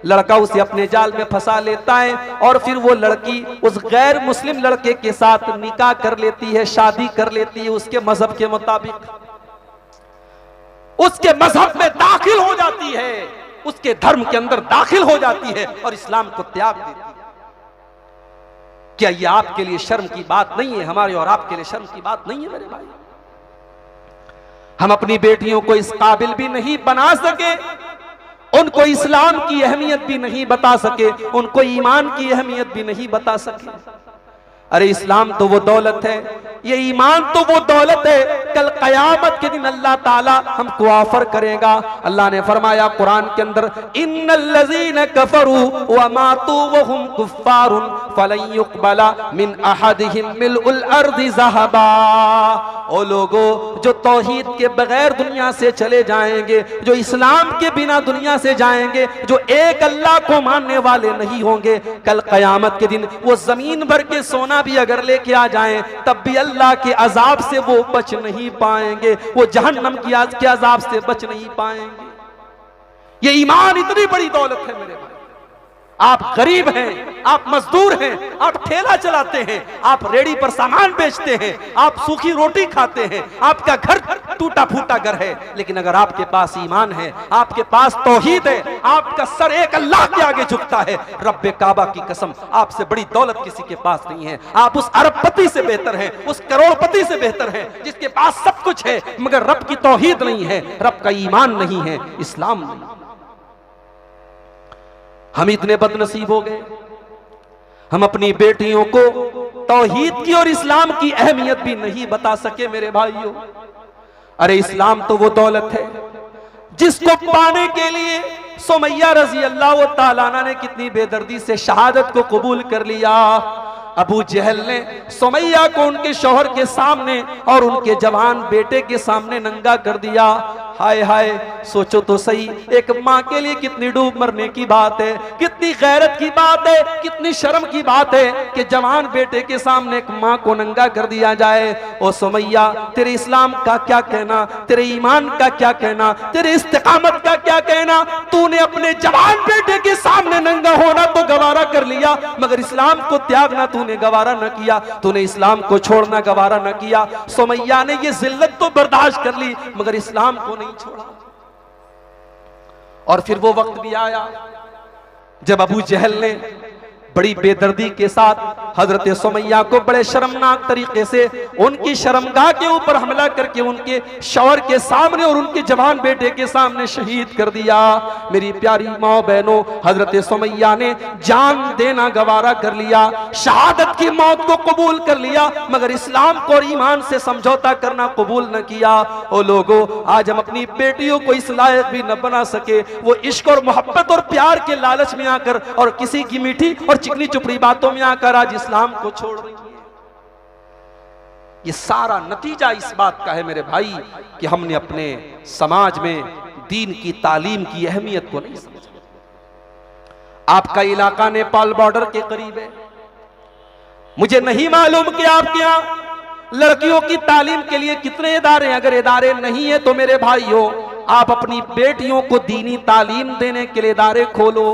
Speaker 2: लड़का उसे अपने जाल में फंसा लेता है और फिर वो लड़की उस गैर मुस्लिम लड़के के साथ निकाह कर लेती है, शादी कर लेती है, उसके मजहब के मुताबिक उसके मजहब में दाखिल हो जाती है, उसके धर्म के अंदर दाखिल हो जाती है और इस्लाम को त्याग देती है। क्या ये आपके लिए शर्म की बात नहीं है? हमारे और आपके लिए शर्म की बात नहीं है मेरे भाई? हम अपनी बेटियों को इस काबिल भी नहीं बना सके, उनको इस्लाम की अहमियत भी नहीं बता सके, उनको ईमान की अहमियत भी नहीं बता सके। अरे इस्लाम तो वो दौलत है, ये ईमान तो वो दौलत है, कल कयामत के दिन अल्लाह ताला हमको ऑफर करेगा। अल्लाह ने फरमाया कुरान के अंदर, इन्नल्लज़ीना कफरू व मातू व हुम कुफ्फारुन फलन युक़बला मिन अहदिहिम मिलउल अर्ज़ि ज़हबा। ओ लोगो, जो तौहीद के बगैर दुनिया से चले जाएंगे, जो इस्लाम के बिना दुनिया से जाएंगे, जो एक अल्लाह को मानने वाले नहीं होंगे, कल कयामत के दिन वो जमीन भर के सोना भी अगर लेके आ जाएं तब भी अल्लाह के अजाब से वो बच नहीं पाएंगे, वो जहन्नम के अजाब से बच नहीं पाएंगे। ये ईमान इतनी बड़ी दौलत है मेरे भाई। आप गरीब हैं, आप मजदूर हैं, आप ठेला चलाते हैं, आप रेडी पर सामान बेचते हैं, आप सूखी रोटी खाते हैं, आपका घर टूटा फूटा घर है, लेकिन अगर आपके पास ईमान है, आपके पास तौहीद है, आपका सर एक अल्लाह के आगे झुकता है, रब्बे काबा की कसम, आपसे बड़ी दौलत किसी के पास नहीं है। आप उस अरबपति से बेहतर हैं, उस करोड़पति से बेहतर हैं, जिसके पास सब कुछ है मगर रब की तौहीद नहीं है, रब का ईमान नहीं है, इस्लाम नहीं। हम इतने बदनसीब हो गए, हम अपनी बेटियों को तौहीद की और इस्लाम की अहमियत भी नहीं बता सके मेरे भाइयों। अरे इस्लाम तो वो दौलत है जिसको पाने के लिए सुमैया रजी अल्लाह ताला अन्हा ने कितनी बेदर्दी से शहादत को कबूल कर लिया। अबू जहल ने सुमैया को उनके शौहर के सामने और उनके जवान बेटे के सामने नंगा कर दिया।
Speaker 1: हाय हाय, सोचो तो सही, एक माँ के लिए कितनी डूब मरने की बात है, कितनी गैरत की बात है, कितनी शर्म की बात है कि जवान बेटे के सामने एक माँ को नंगा कर दिया जाए। ओ सुमैया, तेरे इस्लाम का क्या कहना, तेरे ईमान का क्या कहना, तेरे इस्तिकामत का क्या कहना? तूने अपने जवान बेटे के सामने नंगा होना तो गवारा कर लिया, मगर इस्लाम को त्यागना तूने गवारा न किया, तूने इस्लाम को छोड़ना गवारा न किया। सुमैया ने ये जिल्लत तो बर्दाश्त कर ली मगर इस्लाम को नहीं छोड़ा। और फिर वो वक्त भी आया जब अबू जहल ने बड़ी बेदर्दी के साथ हजरत सुमैया को बड़े शर्मनाक तरीके से उनकी शर्मगाह के ऊपर हमला करके उनके शौहर के सामने और उनके जवान बेटे के सामने शहीद कर दिया। मेरी प्यारी माँ बहनों, हजरत सुमैया ने जान देना गवारा कर लिया, शहादत की मौत को कबूल कर लिया, मगर इस्लाम को और ईमान से समझौता करना कबूल न किया। ओ लोगों, आज हम अपनी बेटियों को इस लायक भी न बना सके, वो इश्क और मोहब्बत और प्यार के लालच में आकर और किसी की मीठी और चिकनी चुपड़ी बातों में आकर आज इस्लाम को छोड़ रही है। ये सारा नतीजा इस बात का है मेरे भाई कि हमने अपने समाज में दीन की तालीम की अहमियत को नहीं समझा। आपका इलाका नेपाल बॉर्डर के करीब है, मुझे नहीं मालूम कि आपके यहां लड़कियों की तालीम के लिए कितने इदारे हैं। अगर इदारे नहीं है तो मेरे भाइयों, आप अपनी बेटियों को दीनी तालीम देने के लिए इदारे खोलो।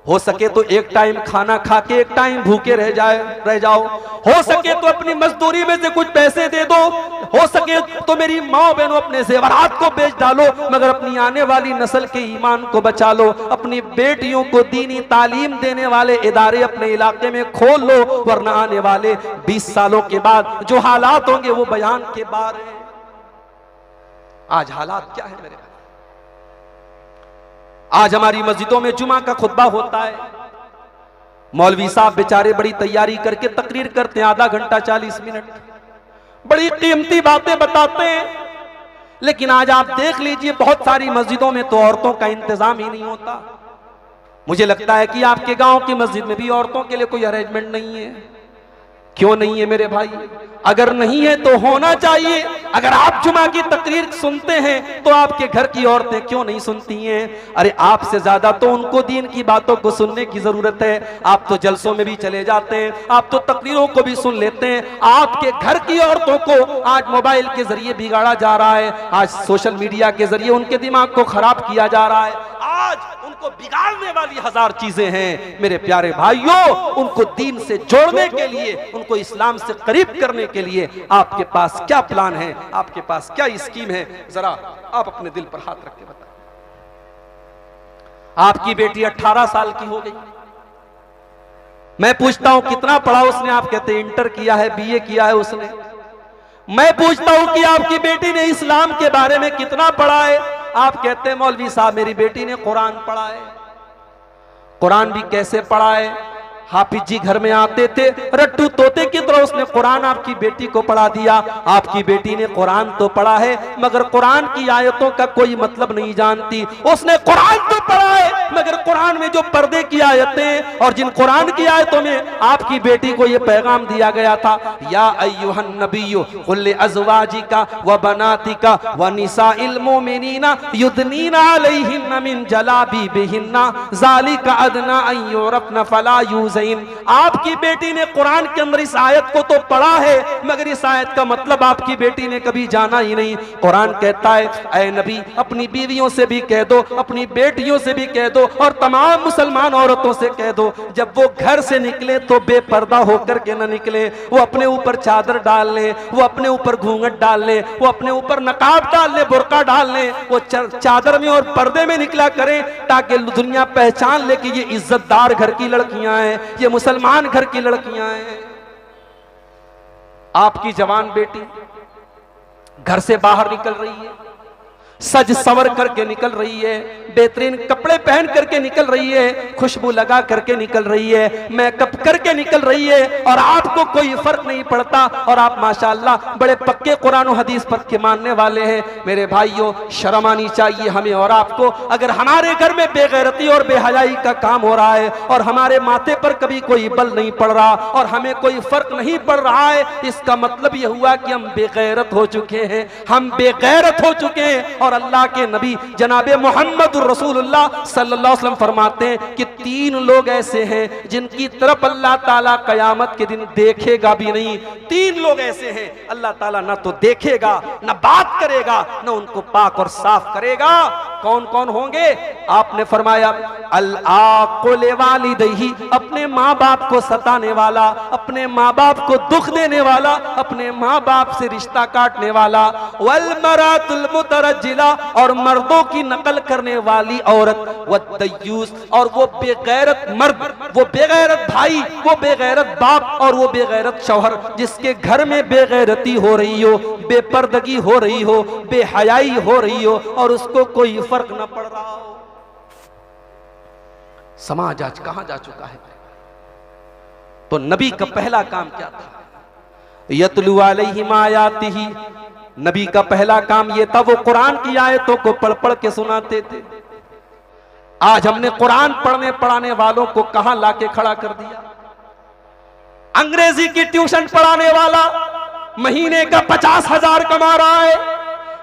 Speaker 1: हो सके तो एक टाइम खाना खा के एक टाइम भूखे रह जाओ, हो सके तो अपनी मजदूरी में से कुछ पैसे दे दो, हो सके तो मेरी माँ बहनों अपने जेवरात को बेच डालो, मगर अपनी आने वाली नस्ल के ईमान को बचा लो। अपनी बेटियों को दीनी तालीम देने वाले इदारे अपने इलाके में खोल लो, वरना आने वाले 20 सालों के बाद जो हालात होंगे वो बयान के बाहर है। आज हालात क्या है मेरे भाई? आज हमारी मस्जिदों में जुमा का खुतबा होता है, मौलवी साहब बेचारे बड़ी तैयारी करके तकरीर करते हैं, आधा घंटा 40 मिनट, बड़ी कीमती बातें बताते हैं, लेकिन आज आप देख लीजिए बहुत सारी मस्जिदों में तो औरतों का इंतजाम ही नहीं होता। मुझे लगता है कि आपके गांव की मस्जिद में भी औरतों के लिए कोई अरेंजमेंट नहीं है। क्यों नहीं है मेरे भाई? अगर नहीं है तो होना चाहिए। अगर आप जुमा की तकरीर सुनते हैं तो आपके घर की औरतें क्यों नहीं सुनती हैं? अरे आपसे ज्यादा तो उनको दीन की बातों को सुनने की जरूरत है। आप तो जलसों में भी चले जाते हैं, आप तो तकरीरों को भी सुन लेते हैं। आपके घर की औरतों को आज मोबाइल के जरिए बिगाड़ा जा रहा है, आज सोशल मीडिया के जरिए उनके दिमाग को खराब किया जा रहा है। आज उनको बिगाड़ने वाली हजार चीजें हैं मेरे प्यारे भाइयों। उनको दीन से जोड़ने के लिए, उनको इस्लाम से करीब करने के लिए आपके पास क्या प्लान है, आपके पास क्या स्कीम है? जरा आप अपने दिल पर हाथ रख के बताएं। आपकी बेटी 18 साल की हो गई, मैं पूछता हूं कितना पढ़ा उसने? आप कहते हैं इंटर किया है, बीए किया है उसने। मैं पूछता हूं कि आपकी बेटी ने इस्लाम के बारे में कितना पढ़ा है? आप कहते हैं मौलवी साहब मेरी बेटी ने कुरान पढ़ा है। कुरान भी कैसे पढ़ा है? हाफिज जी घर में आते थे, रट्टू तोते की तरह उसने कुरान आपकी बेटी को पढ़ा दिया। आपकी बेटी ने कुरान तो पढ़ा है मगर कुरान की आयतों का कोई मतलब नहीं जानती। उसने कुरान तो पढ़ा है मगर कुरान में जो पर्दे की आयतें और जिन कुरान की आयतों में आपकी बेटी को यह पैगाम दिया गया था, या अय्युहन नबिय्यु कुल लिअज़वाजिका व बनातिका व निसाइल मोमिनीना युदनीना अलैहिन्ना मिन जलाबिबिहिन्ना ज़ालिका अदना अन युरफ़ना फला यूज़। आपकी बेटी ने कुरान के अंदर इस आयत को तो पढ़ा है मगर इस आयत का मतलब आपकी बेटी ने कभी जाना ही नहीं। कुरान कहता है, ऐ नबी अपनी बीवियों से भी कह दो, अपनी बेटियों से भी कह दो और तमाम मुसलमान औरतों से कह दो, जब वो घर से निकले तो बेपर्दा होकर के न निकले। वो अपने ऊपर चादर डाल ले, वो अपने ऊपर घूंघट डाल ले, वो अपने ऊपर नकाब डाल ले, बुर्का डाल ले, वो चादर में और पर्दे में निकला करें ताकि दुनिया पहचान ले कि ये इज्जतदार घर की लड़कियां हैं, ये मुसलमान घर की लड़कियां हैं। आपकी जवान बेटी घर से बाहर निकल रही है, सज संवर करके निकल रही है, बेहतरीन कपड़े पहन करके निकल रही है, खुशबू लगा करके निकल रही है, मेकअप करके निकल रही है और आपको कोई फर्क नहीं पड़ता। और आप माशाअल्लाह बड़े पक्के कुरान और हदीस पर के मानने वाले हैं। मेरे भाइयों, शर्म आनी चाहिए हमें और आपको। अगर हमारे घर में बेगैरती और बेहयाई का काम हो रहा है और हमारे माथे पर कभी कोई बल नहीं पड़ रहा और हमें कोई फर्क नहीं पड़ रहा है, इसका मतलब यह हुआ कि हम बेगैरत हो चुके हैं, हम बेगैरत हो चुके हैं
Speaker 2: और अल्लाह के नबी जनाबे मोहम्मद रसूलुल्लाह सल्लल्लाहु अलैहि वसल्लम फरमाते हैं कि 3 लोग ऐसे हैं जिनकी तरफ अल्लाह ताला कयामत के दिन देखेगा भी नहीं। 3 लोग ऐसे हैं अल्लाह ताला ना तो देखेगा, ना बात करेगा, ना उनको पाक और साफ करेगा। कौन कौन होंगे? आपने फरमाया अल आकुल वालिदैहि, अपने माँ बाप को सताने वाला, अपने माँ बाप को दुख देने वाला, अपने माँ बाप से रिश्ता काटने वाला, वल मरातुल मुतरज्जिला, और मर्दों की नकल करने वाली औरत, वद्दयूस, और वो बेगैरत मर्द, वो बेगैरत भाई, वो बेगैरत बाप और वो बेगैरत शौहर जिसके घर में बेगैरती हो रही हो, बेपर्दगी हो रही हो, बेहयाई हो रही हो और उसको कोई फर्क न पड़ रहा हो। समाज आज कहां जा चुका है? तो नबी का पहला काम क्या था? यतलू अलैहिम आयातिही, नबी का पहला काम यह था वो कुरान की आयतों को पढ़ पढ़ के सुनाते थे। आज हमने कुरान पढ़ने पढ़ाने वालों को कहां लाके खड़ा कर दिया? अंग्रेजी की ट्यूशन पढ़ाने वाला महीने का 50,000 कमा रहा है,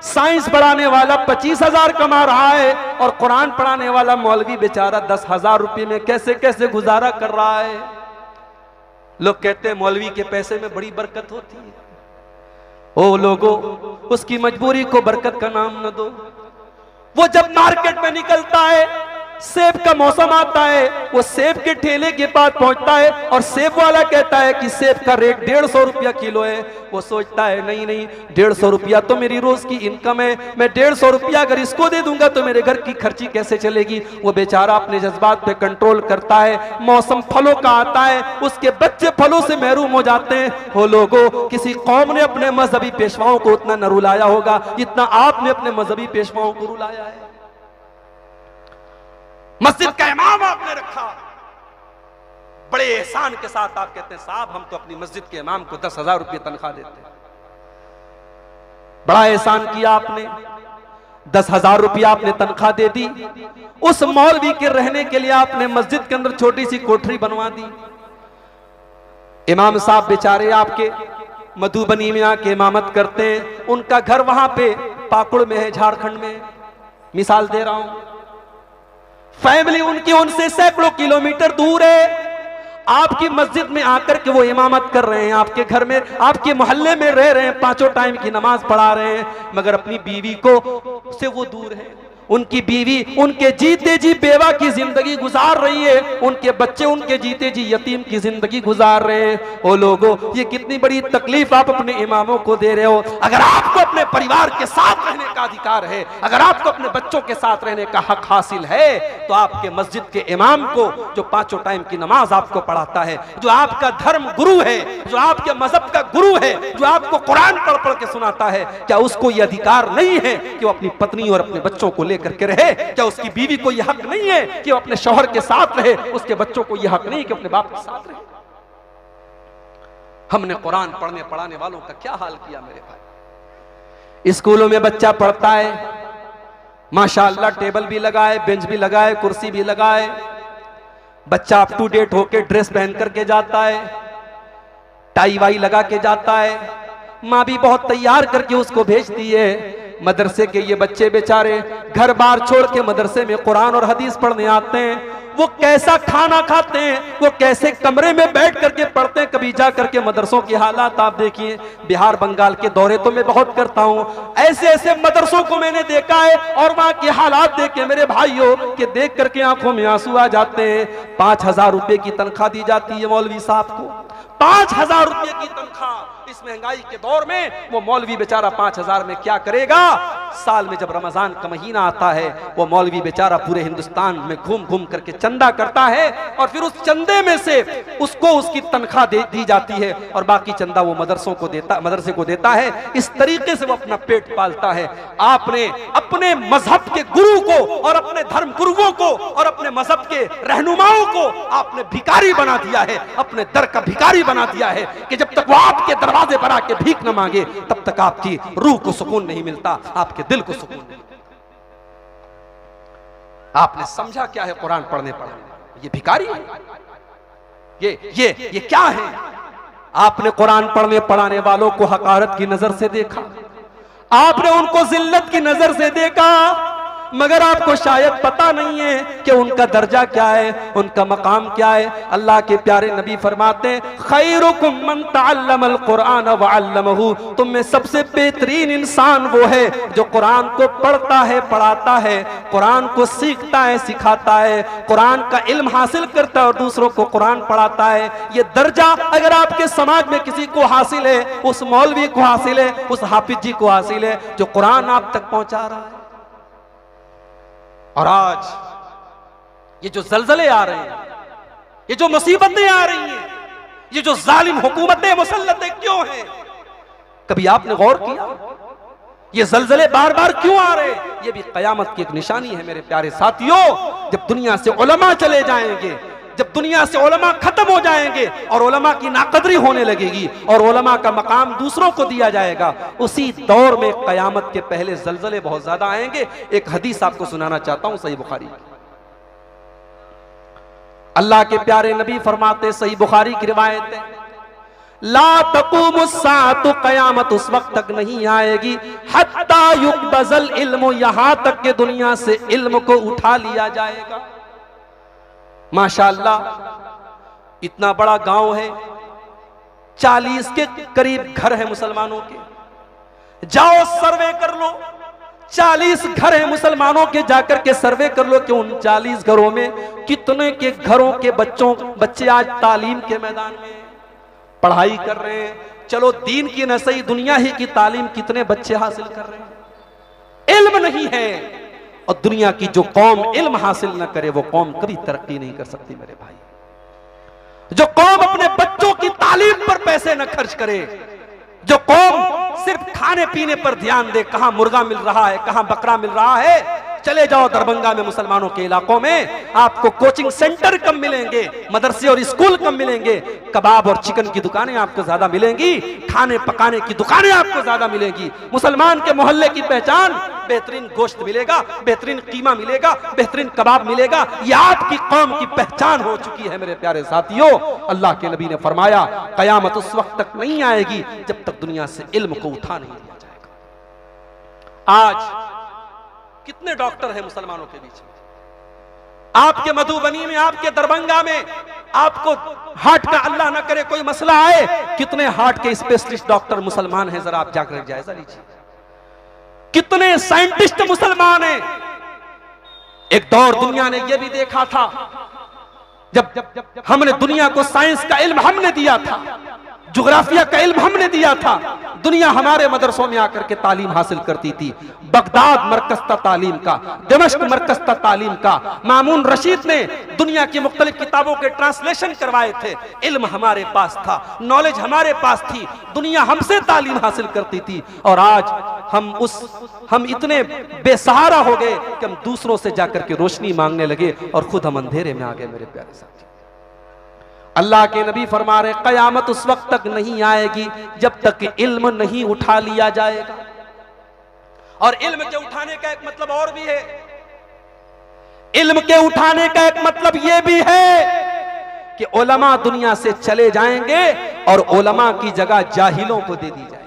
Speaker 2: साइंस पढ़ाने वाला 25,000 कमा रहा है, और कुरान पढ़ाने वाला मौलवी बेचारा 10,000 रुपए में कैसे कैसे गुजारा कर रहा है। लोग कहते हैं मौलवी के पैसे में बड़ी बरकत होती है। ओ लोगों, उसकी मजबूरी को बरकत का नाम न दो। वो जब मार्केट में निकलता है, सेब का मौसम आता है, वो सेब के ठेले के पास पहुंचता है और सेब वाला कहता है कि सेब का रेट 150 रुपया किलो है। वो सोचता है नहीं नहीं, 150 रुपया तो मेरी रोज की इनकम है, मैं 150 रुपया अगर इसको दे दूंगा तो मेरे घर की खर्ची कैसे चलेगी। वो बेचारा अपने जज्बात पे कंट्रोल करता है। मौसम फलों का आता है, उसके बच्चे फलों से महरूम हो जाते हैं। हो लोगों, किसी कौम ने अपने मजहबी पेशवाओं को उतना न रुलाया होगा जितना आपने अपने मजहबी पेशवाओं को रुलाया है। मस्जिद का इमाम आपने रखा, बड़े एहसान के साथ आप कहते हैं साहब हम तो अपनी मस्जिद के इमाम को 10,000 रुपये तनख्वाह देते हैं। बड़ा एहसान किया आपने, 10,000 रुपया आपने तनख्वाह दे दी। उस मौलवी के रहने के लिए आपने मस्जिद के अंदर छोटी सी कोठरी बनवा दी। इमाम साहब बेचारे आपके मधुबनी में आके इमामत करते हैं, उनका घर वहां पे पाकुड़ में है, झारखंड में, मिसाल दे रहा हूं। फैमिली उनकी उनसे सैकड़ों किलोमीटर दूर है। आपकी मस्जिद में आकर के वो इमामत कर रहे हैं, आपके घर में, आपके मोहल्ले में रह रहे हैं, 5 टाइम की नमाज पढ़ा रहे हैं, मगर अपनी बीवी को से वो दूर है। उनकी बीवी उनके जीते जी बेवा की जिंदगी गुजार रही है, उनके बच्चे उनके जीते जी यतीम की जिंदगी गुजार रहे हैं। ओ लोगों, ये कितनी बड़ी तकलीफ आप अपने इमामों को दे रहे हो। अगर आपको अपने परिवार के साथ रहने का अधिकार है, अगर आपको अपने बच्चों के साथ रहने का हक हासिल है, तो आपके मस्जिद के इमाम को, जो 5 टाइम की नमाज आपको पढ़ाता है, जो आपका धर्म गुरु है, जो आपके मजहब का गुरु है, जो आपको कुरान पढ़ पढ़ के सुनाता है, क्या उसको यह अधिकार नहीं है कि वो अपनी पत्नी और अपने बच्चों को करके रहे? क्या उसकी बीवी को यह हक नहीं है कि वो अपने शौहर के साथ रहे? उसके बच्चों को यह हक नहीं कि अपने बाप के साथ रहे? हमने कुरान पढ़ने पढ़ाने वालों का क्या हाल किया मेरे भाई। स्कूलों में बच्चा पढ़ता है, माशाअल्लाह, टेबल भी लगाए, बेंच भी लगाए, कुर्सी भी लगाए, बच्चा अप टू डेट होके ड्रेस पहन करके जाता है, टाई वाई लगा के जाता है, माँ भी बहुत तैयार करके उसको भेजती है। मदरसे के ये बच्चे बेचारे घर बार छोड़ के मदरसे में कुरान और हदीस पढ़ने आते हैं। वो कैसा खाना खाते हैं, वो कैसे कमरे में बैठ करके पढ़ते हैं। कभी जा करके मदरसों की हालात आप देखिए। बिहार बंगाल के दौरे तो मैं बहुत करता हूँ, ऐसे ऐसे मदरसों को मैंने देखा है और वहां के हालात देख के मेरे भाइयों के देख करके आंखों में आंसू आ जाते हैं। 5,000 रुपए की तनख्वाह दी जाती है मौलवी साहब को, 5,000 रुपए की तनख्वाह। इस महंगाई के दौर में वो मौलवी बेचारा 5,000 में क्या करेगा? साल में जब रमजान का महीना आता है, वो मौलवी बेचारा पूरे हिंदुस्तान में घूम घूम करके चंदा करता है और फिर उस चंदे में से उसको उसकी तनख्वाह दी जाती है और बाकी चंदा वो मदरसे को देता है। इस तरीके से वो अपना पेट पालता है। आपने अपने मजहब के गुरु को और अपने धर्म गुरुओं को और अपने मजहब के रहनुमाओं को आपने भिखारी बना दिया है, अपने दर का भिखारी बना दिया है कि जब तक वो आपके दरवाजे पर आके भीख न मांगे तब तक आपकी रूह को सुकून नहीं मिलता, आपके दिल को सुकून नहीं मिलता। आपने समझा क्या है कुरान पढ़ने पढ़ाने? ये भिखारी है, ये क्या है? आपने कुरान पढ़ने पढ़ाने वालों को हकारत की नजर से देखा,
Speaker 1: आपने उनको जिल्लत की नजर से देखा, मगर आपको शायद पता नहीं है कि उनका दर्जा क्या है, उनका मकाम क्या है। अल्लाह के प्यारे नबी फरमाते हैं, खैरुकुम मन तअल्लमल कुरान व अल्लमहु, तुम में सबसे बेहतरीन इंसान वो है जो कुरान को पढ़ता है, पढ़ाता है, कुरान को सीखता है, सिखाता है, कुरान का इल्म हासिल करता है और दूसरों को कुरान पढ़ाता है। ये दर्जा अगर आपके समाज में किसी को हासिल है, उस मौलवी को हासिल है, उस हाफिज जी को हासिल है जो कुरान आप तक पहुंचा रहा है। और आज ये जो जलजले आ रहे हैं, ये जो मुसीबतें आ रही हैं, ये जो जालिम हुकूमतें मुसल्लतें क्यों हैं? कभी आपने गौर किया ये जलजले बार बार क्यों आ रहे हैं? ये भी कयामत की एक निशानी है मेरे प्यारे साथियों। जब दुनिया से उलमा चले जाएंगे, जब दुनिया से उलमा खत्म हो जाएंगे और उलमा की नाकदरी होने लगेगी और उलमा का मकाम दूसरों को दिया जाएगा, उसी दौर में कयामत के पहले जलजले बहुत ज्यादा आएंगे। एक हदीस आपको सुनाना चाहता हूं, सही बुखारी की। अल्लाह के प्यारे नबी फरमाते, सही बुखारी की रिवायत है, ला तक़ूमुस्साअतु, कयामत उस वक्त तक नहीं आएगी, हत्ता युक़बज़ल इल्मु, यहां तक के दुनिया से इल्म को उठा लिया जाएगा। माशाअल्लाह, इतना बड़ा गांव है, 40 के करीब घर है मुसलमानों के। जाओ सर्वे कर लो, 40 घर है मुसलमानों के, जाकर के सर्वे कर लो कि उन 40 घरों में कितने के घरों के बच्चे आज तालीम के मैदान में पढ़ाई कर रहे हैं। चलो दीन की न सही, दुनिया ही की तालीम कितने बच्चे हासिल कर रहे हैं। इल्म नहीं है, और दुनिया की जो कौम इल्म हासिल न करे वो कौम कभी तरक्की नहीं कर सकती मेरे भाई। जो कौम अपने बच्चों की तालीम पर पैसे न खर्च करे, जो कौम सिर्फ खाने पीने पर ध्यान दे, कहां मुर्गा मिल रहा है, कहां बकरा मिल रहा है, चले जाओ दरभंगा में मुसलमानों के इलाकों में, आपको कोचिंग सेंटर कम मिलेंगे, मदरसे और स्कूल कम मिलेंगे, कबाब और चिकन की दुकानें आपको ज्यादा मिलेंगी, खाने पकाने की दुकानें आपको ज्यादा मिलेंगी। मुसलमान के मोहल्ले की पहचान, बेहतरीन गोश्त मिलेगा, बेहतरीन कीमा मिलेगा, बेहतरीन कबाब मिलेगा। यह आपकी कौम की पहचान हो चुकी है मेरे प्यारे साथियों। अल्लाह के नबी ने फरमाया, कयामत उस वक्त तक नहीं आएगी जब तक दुनिया से इल्म को उठा नहीं दिया जाएगा। आज कितने डॉक्टर हैं मुसलमानों के बीच में? आपके मधुबनी में, आपके दरभंगा में आपको हार्ट का अल्लाह ना करे कोई मसला आए, कितने हार्ट के स्पेशलिस्ट डॉक्टर मुसलमान हैं, जरा आप जाकर जायजा लीजिए। कितने साइंटिस्ट मुसलमान हैं। एक दौर दुनिया ने यह भी देखा था, जब हमने दुनिया को साइंस का इल्म हमने दिया था, ज्योग्राफिया का इल्म हमने दिया था, दुनिया हमारे मदरसों में आकर के तालीम हासिल करती थी। बगदाद मरकज था तालीम का, दमिश्क मरकज था तालीम का। मामून रशीद ने दुनिया की मुख्तलिफ किताबों के ट्रांसलेशन करवाए थे। इल्म हमारे पास था, नॉलेज हमारे पास थी, दुनिया हमसे तालीम हासिल करती थी। और आज हम इतने बेसहारा हो गए कि हम दूसरों से जाकर के रोशनी मांगने लगे और खुद हम अंधेरे में आ गए मेरे प्यारे साथी। अल्लाह के नबी फरमा रहे, कयामत उस वक्त तक नहीं आएगी जब तक इल्म नहीं उठा लिया जाएगा। और इल्म के उठाने का एक मतलब और भी है। इल्म के उठाने का एक मतलब यह भी है कि उलमा दुनिया से चले जाएंगे और उलमा की जगह जाहिलों को दे दी जाएगी।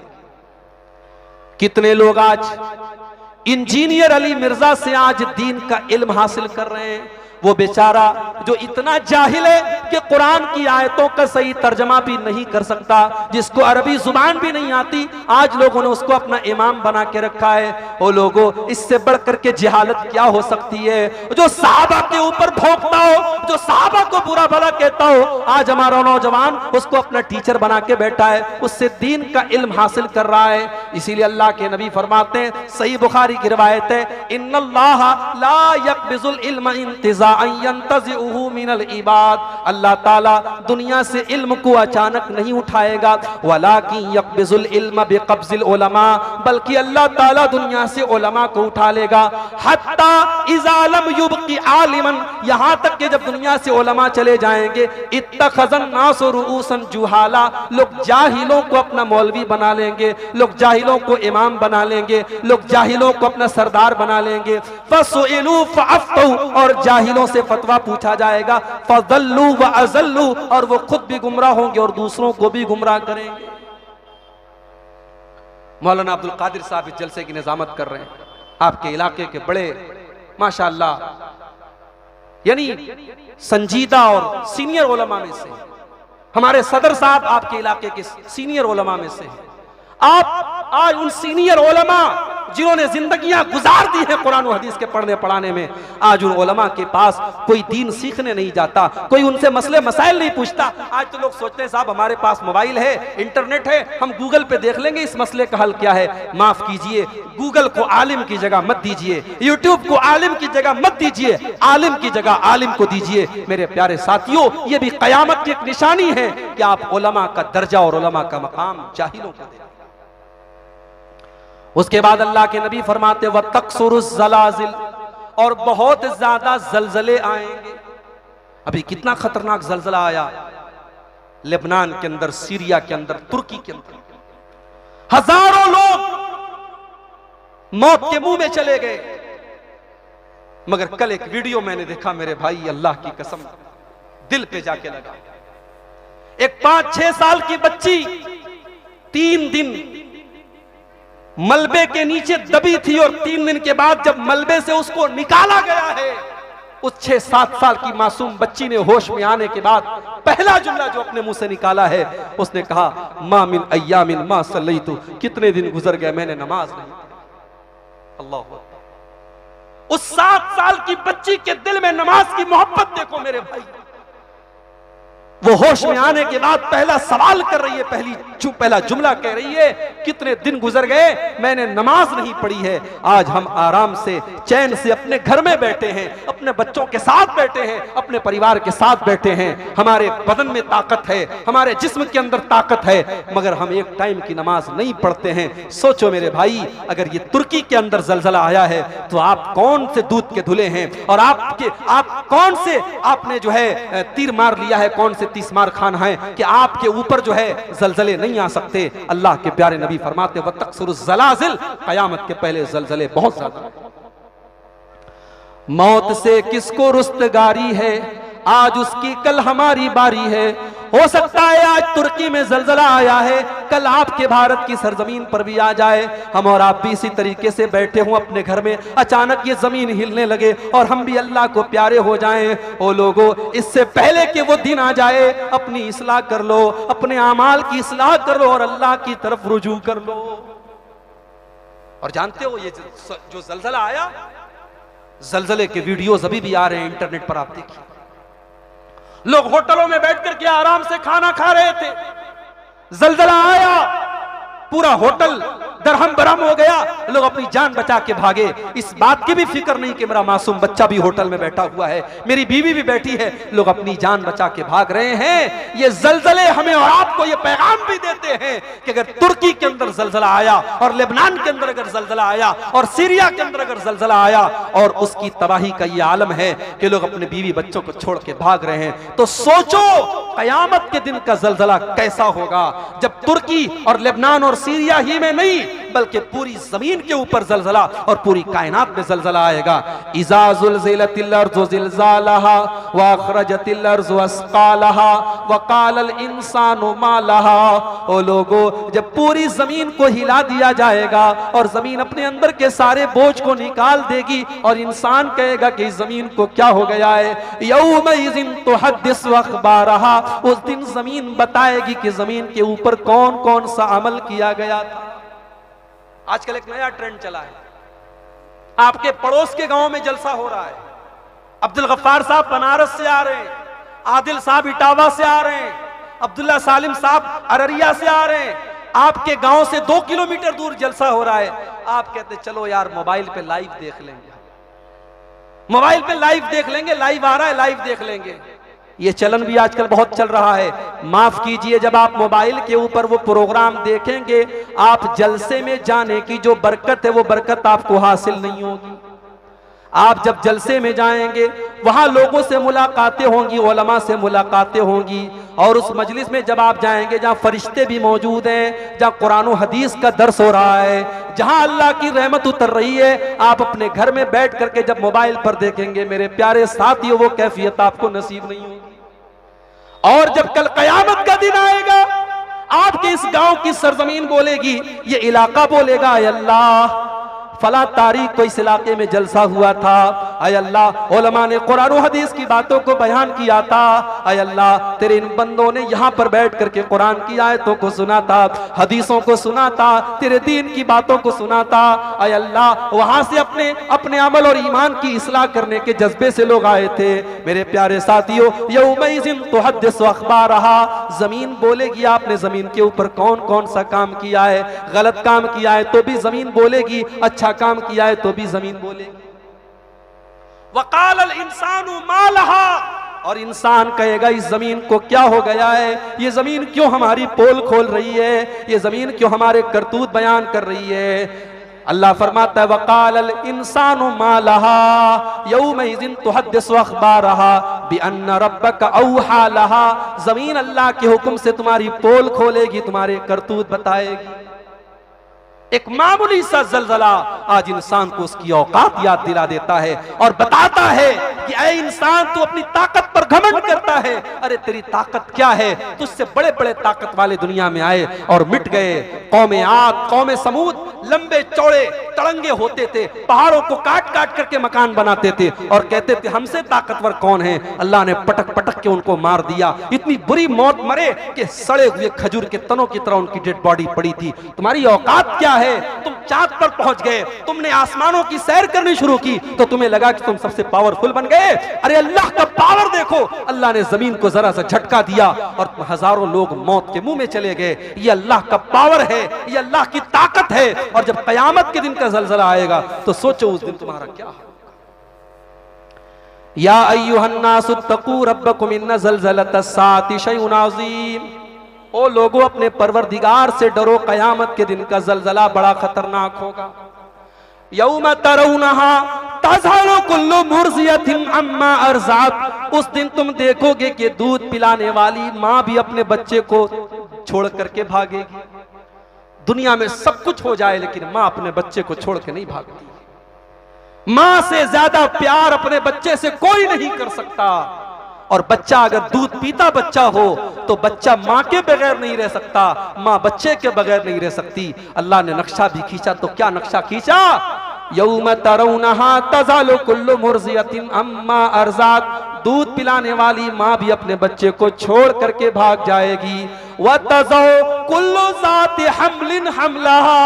Speaker 1: कितने लोग आज इंजीनियर अली मिर्जा से आज दीन का इल्म हासिल कर रहे हैं। वो बेचारा जो इतना जाहिल है कि कुरान की आयतों का सही तर्जमा भी नहीं कर सकता, जिसको अरबी जुबान भी नहीं आती, आज लोगों ने उसको अपना इमाम बना के रखा है। वो लोगों, इससे बढ़कर के जिहालत क्या हो सकती है? जो सहाबा के ऊपर भोंकता हो, जो सहाबा को बुरा भला कहता हो, आज हमारा नौजवान उसको अपना टीचर बना के बैठा है, उससे दीन का इल्म हासिल कर रहा है। इसीलिए अल्लाह के नबी फरमाते हैं, सही बुखारी की रिवायत है, इन्नल्लाह ला यक़बिज़ुल इल्म इंतिज़ाअन यंतज़िउहु मिनल इबाद, अल्लाह ताला दुनिया से इल्म को अचानक नहीं उठाएगा, वलाकिन यक़बिज़ुल इल्म बिक़ब्ज़िल उलमा, बल्कि अल्लाह ताला दुनिया से उलमा को उठा लेगा। हत्ता इज़ा लम युबक़ि आलिमन, यहां तक कि जब दुनिया से उलमा चले जाएंगे, इत्तख़ज़न नासु रुऊसन जुहाला, लोग जाहिलों को अपना मौलवी बना लेंगे, लोग जाहिलों को इमाम बना लेंगे, लोग जाहिलों को अपना सरदार बना लेंगे। फसुइलू फअफ्तू, और जाहिलों से फतवा पूछा जाएगा। फज़ल्लू व अज़ल्लू, और वो खुद भी गुमराह होंगे और दूसरों को भी गुमराह करेंगे। मौलाना अब्दुल कादिर साहब इस जलसे की निजामत कर रहे हैं, आपके इलाके के बड़े माशाअल्लाह यानी संजीदा और सीनियर उलमा में से। हमारे सदर साहब आपके इलाके के सीनियर उलमा में से हैं। आप आज उन सीनियर उलमा जिन्होंने जिंदगियां गुजार दी हैं कुरान और हदीस के पढ़ने पढ़ाने में, आज उन उलमा के पास कोई दीन सीखने नहीं जाता, कोई उनसे मसले मसाइल नहीं पूछता। आज तो लोग सोचते हैं साहब हमारे पास मोबाइल है, इंटरनेट है, हम गूगल पे देख लेंगे इस मसले का हल क्या है। माफ कीजिए, गूगल को आलिम की जगह मत दीजिए, यूट्यूब को आलिम की जगह मत दीजिए, आलिम की जगह आलिम को दीजिए। मेरे प्यारे साथियों, ये भी कयामत की एक निशानी है कि आप उलमा का दर्जा और उलमा का मकाम जाहिलों को दें। उसके बाद अल्लाह के नबी फरमाते व तकसुरुज़ ज़लाज़िल, और बहुत ज्यादा जलजले आएंगे। अभी कितना खतरनाक जलजला आया लेबनान के अंदर, सीरिया के अंदर, तुर्की के अंदर, हजारों लोग मौत के मुंह में चले गए। मगर कल एक वीडियो मैंने देखा मेरे भाई, अल्लाह की कसम दिल पे जाके लगा। एक 5-6 साल की बच्ची 3 दिन मलबे के नीचे दबी थी और 3 दिन के बाद जब मलबे से उसको निकाला गया है, उस 6-7 साल की मासूम बच्ची ने होश में आने के बाद पहला जुमला जो अपने मुंह से निकाला है, उसने कहा मा मिन अय्यामिन मा सल्लैतु, कितने दिन गुजर गए मैंने नमाज नहीं पढ़ी। अल्लाह अकबर। उस 7 साल की बच्ची के दिल में नमाज की मोहब्बत देखो मेरे भाई। वो होश में आने के बाद पहला सवाल कर रही है, पहला जुमला कह रही है कितने दिन गुजर गए मैंने नमाज नहीं पढ़ी है। आज हम आराम से चैन से अपने घर में बैठे हैं, अपने बच्चों के साथ बैठे हैं, अपने परिवार के साथ बैठे हैं, हमारे बदन में ताकत है, हमारे जिस्म के अंदर ताकत है, मगर हम एक टाइम की नमाज नहीं पढ़ते हैं। सोचो मेरे भाई, अगर ये तुर्की के अंदर जलजला आया है तो आप कौन से दूध के धुले हैं, और आप कौन से आपने जो है तीर मार लिया है, कौन से 30 मार खान है कि आपके ऊपर जो है जलजले नहीं आ सकते। अल्लाह के प्यारे नबी फरमाते व तकसुरुज़ ज़लाज़िल, कयामत के पहले जलजले बहुत ज्यादा। मौत से किसको रुस्तगारी है, आज उसकी कल हमारी बारी है। हो सकता है आज तुर्की में जलजला आया है, कल आपके भारत की सरजमीन पर भी आ जाए। हम और आप भी इसी तरीके से बैठे हों अपने घर में, अचानक ये जमीन हिलने लगे और हम भी अल्लाह को प्यारे हो जाएं। ओ लोगों, इससे पहले कि वो दिन आ जाए अपनी इस्लाह कर लो, अपने आमाल की इस्लाह कर लो और अल्लाह की तरफ रुजू कर लो। और जानते हो ये जो जलजला आया, जलजले के वीडियोस अभी भी आ रहे हैं इंटरनेट पर, आप देखिए। लोग होटलों में बैठ करके आराम से खाना खा रहे थे, जलजला आया, पूरा होटल दरहम बरहम हो गया, लोग अपनी जान बचा के भागे। इस बात की भी फिक्र नहीं कि मेरा मासूम बच्चा भी होटल में बैठा हुआ है, मेरी बीवी भी बैठी है, लोग अपनी जान बचा के भाग रहे हैं। ये जलजले हमें और आपको ये पैगाम भी देते हैं कि अगर तुर्की के अंदर जलजला आया, और लेबनान के अंदर अगर जलजला आया, और सीरिया के अंदर अगर जलजला आया, और उसकी तबाही का ये आलम है कि लोग अपने बीवी बच्चों को छोड़ के भाग रहे हैं, तो सोचो कयामत के दिन का जलजला कैसा होगा, जब तुर्की और लेबनान और सीरिया ही में नहीं बल्कि पूरी जमीन के ऊपर जलजला और पूरी कायनात में जलजला आएगा। इज़ा ज़ुलज़िलतिल अर्ज़ु ज़िलज़ालहा व अख़रजतिल अर्ज़ु अस्क़ालहा व क़ालल इंसानु मा लहा। ओ लोगों, जब पूरी जमीन को हिला दिया जाएगा और जमीन अपने अंदर के सारे बोझ को निकाल देगी और इंसान कहेगा कि जमीन को क्या हो गया है। यौमइज़िन तुहद्दिसु अख़बारहा, उस दिन जमीन बताएगी कि जमीन के ऊपर कौन कौन सा अमल किया गया था। आजकल एक नया ट्रेंड चला है, आपके पड़ोस के गांव में जलसा हो रहा है। अब्दुल गफ्फार साहब बनारस से आ रहे हैं, आदिल साहब इटावा से आ रहे हैं, अब्दुल्ला सालिम साहब अररिया से आ रहे हैं। आपके गांव से 2 किलोमीटर दूर जलसा हो रहा है। आप कहते चलो यार मोबाइल पे लाइव देख लेंगे, मोबाइल पे लाइव देख लेंगे, लाइव आ रहा है लाइव देख लेंगे। ये चलन भी आजकल बहुत चल रहा है। माफ कीजिए, जब आप मोबाइल के ऊपर वो प्रोग्राम देखेंगे, आप जलसे में जाने की जो बरकत है वो बरकत आपको हासिल नहीं होगी। आप जब जलसे में जाएंगे, वहां लोगों से मुलाकातें होंगी, उलमा से मुलाकातें होंगी, और उस मजलिस में जब आप जाएंगे जहां फरिश्ते भी मौजूद हैं, जहां कुरान और हदीस का दर्स हो रहा है, जहां अल्लाह की रहमत उतर रही है, आप अपने घर में बैठ करके जब मोबाइल पर देखेंगे, मेरे प्यारे साथियों, वो कैफियत आपको नसीब नहीं होगी। और जब कल कयामत का दिन आएगा, आपके इस गांव की सरजमीन बोलेगी, ये इलाका बोलेगा, ऐ अल्लाह फला तारीख को इस इलाके में जलसा हुआ था, ऐ अल्लाह उलमा ने कुरान और हदीस की बातों को बयान किया था, ऐ अल्लाह तेरे इन बंदों ने यहाँ पर बैठ करके कुरान की आयतों को सुना था, हदीसों को सुना था, तेरे दीन की बातों को सुना था, ऐ अल्लाह वहां से अपने अपने अमल और ईमान की इस्लाह करने के जज्बे से लोग आए थे। मेरे प्यारे साथियों, यौमइज़िन तुहद्दिसु अख़बारहा, जमीन बोलेगी आपने जमीन के ऊपर कौन कौन सा काम किया है, गलत काम किया है तो भी जमीन बोलेगी, अच्छा काम किया है तो भी जमीन बोलेगी। वक़ालल इंसानु मा लहा, और इंसान कहेगा इस जमीन को क्या हो गया है, ये जमीन क्यों हमारी पोल खोल रही है, ये जमीन क्यों हमारे करतूत बयान कर रही है। अल्लाह फरमाता है वक़ालल इंसानु मा लहा यौमइज़िन तुहद्दिसु अख़बारहा बिअन्न रब्बका औहा लहा, जमीन अल्लाह के हुक्म से तुम्हारी पोल खोलेगी, तुम्हारे करतूत बताएगी। एक मामूली सा जलजला आज इंसान को उसकी औकात याद दिला देता है और बताता है कि ऐ इंसान तू अपनी ताकत पर घमंड करता है, अरे तेरी ताकत क्या है, तुझसे बड़े बड़े ताकत वाले दुनिया में आए और मिट गए। कौमे आद, कौमे समूद लंबे चौड़े तड़ंगे होते थे, पहाड़ों को काट काट करके मकान बनाते थे और कहते थे हमसे ताकतवर कौन है। अल्लाह ने पटक पटक के उनको मार दिया, इतनी बुरी मौत मरे कि सड़े हुए खजूर के तनों की तरह उनकी डेड बॉडी पड़ी थी। तुम्हारी औकात क्या है, तुम चांद पर पहुंच गए, तुमने आसमानों की सैर करनी शुरू की तो तुम्हें लगा कि तुम सबसे पावरफुल बन गए। अरे अल्लाह का पावर देखो, अल्लाह ने जमीन को जरा सा झटका दिया और हजारों लोग मौत के मुंह में चले गए। ये अल्लाह का पावर है, ये अल्लाह की ताकत है। और जब कयामत के दिन का जलजला आएगा तो सोचो उस दिन तुम्हारा क्या होगा। या अय्युहन्नासु तक़ू रब्बकुम इन्न ज़लज़लतस्साअति शैउन अज़ीम, ओ लोगों अपने परवरदिगार से डरो, कयामत के दिन का जलजला बड़ा खतरनाक होगा। यौम तरौनहा तज़हलु कुल्लु मुर्ज़ियतिन अम्मा अर्ज़अत, उस दिन तुम देखोगे कि दूध पिलाने वाली माँ भी अपने बच्चे को छोड़ करके भागेगी। दुनिया में सब कुछ हो जाए लेकिन माँ अपने बच्चे को छोड़ के नहीं भागती। माँ से ज्यादा प्यार अपने बच्चे से कोई नहीं कर सकता। और बच्चा अगर दूध पीता बच्चा हो तो बच्चा माँ के बगैर नहीं रह सकता, माँ बच्चे के बगैर नहीं रह सकती। अल्लाह ने नक्शा भी खींचा तो क्या नक्शा खींचा, यौम तरौनहा तज़हलु कुल्लु मुर्ज़ियतिन अम्मा अर्ज़अत, दूध पिलाने वाली माँ भी अपने बच्चे को छोड़ करके भाग जाएगी। वतज़ौ कुल्लु ज़ाति हम्लिन हम्लहा,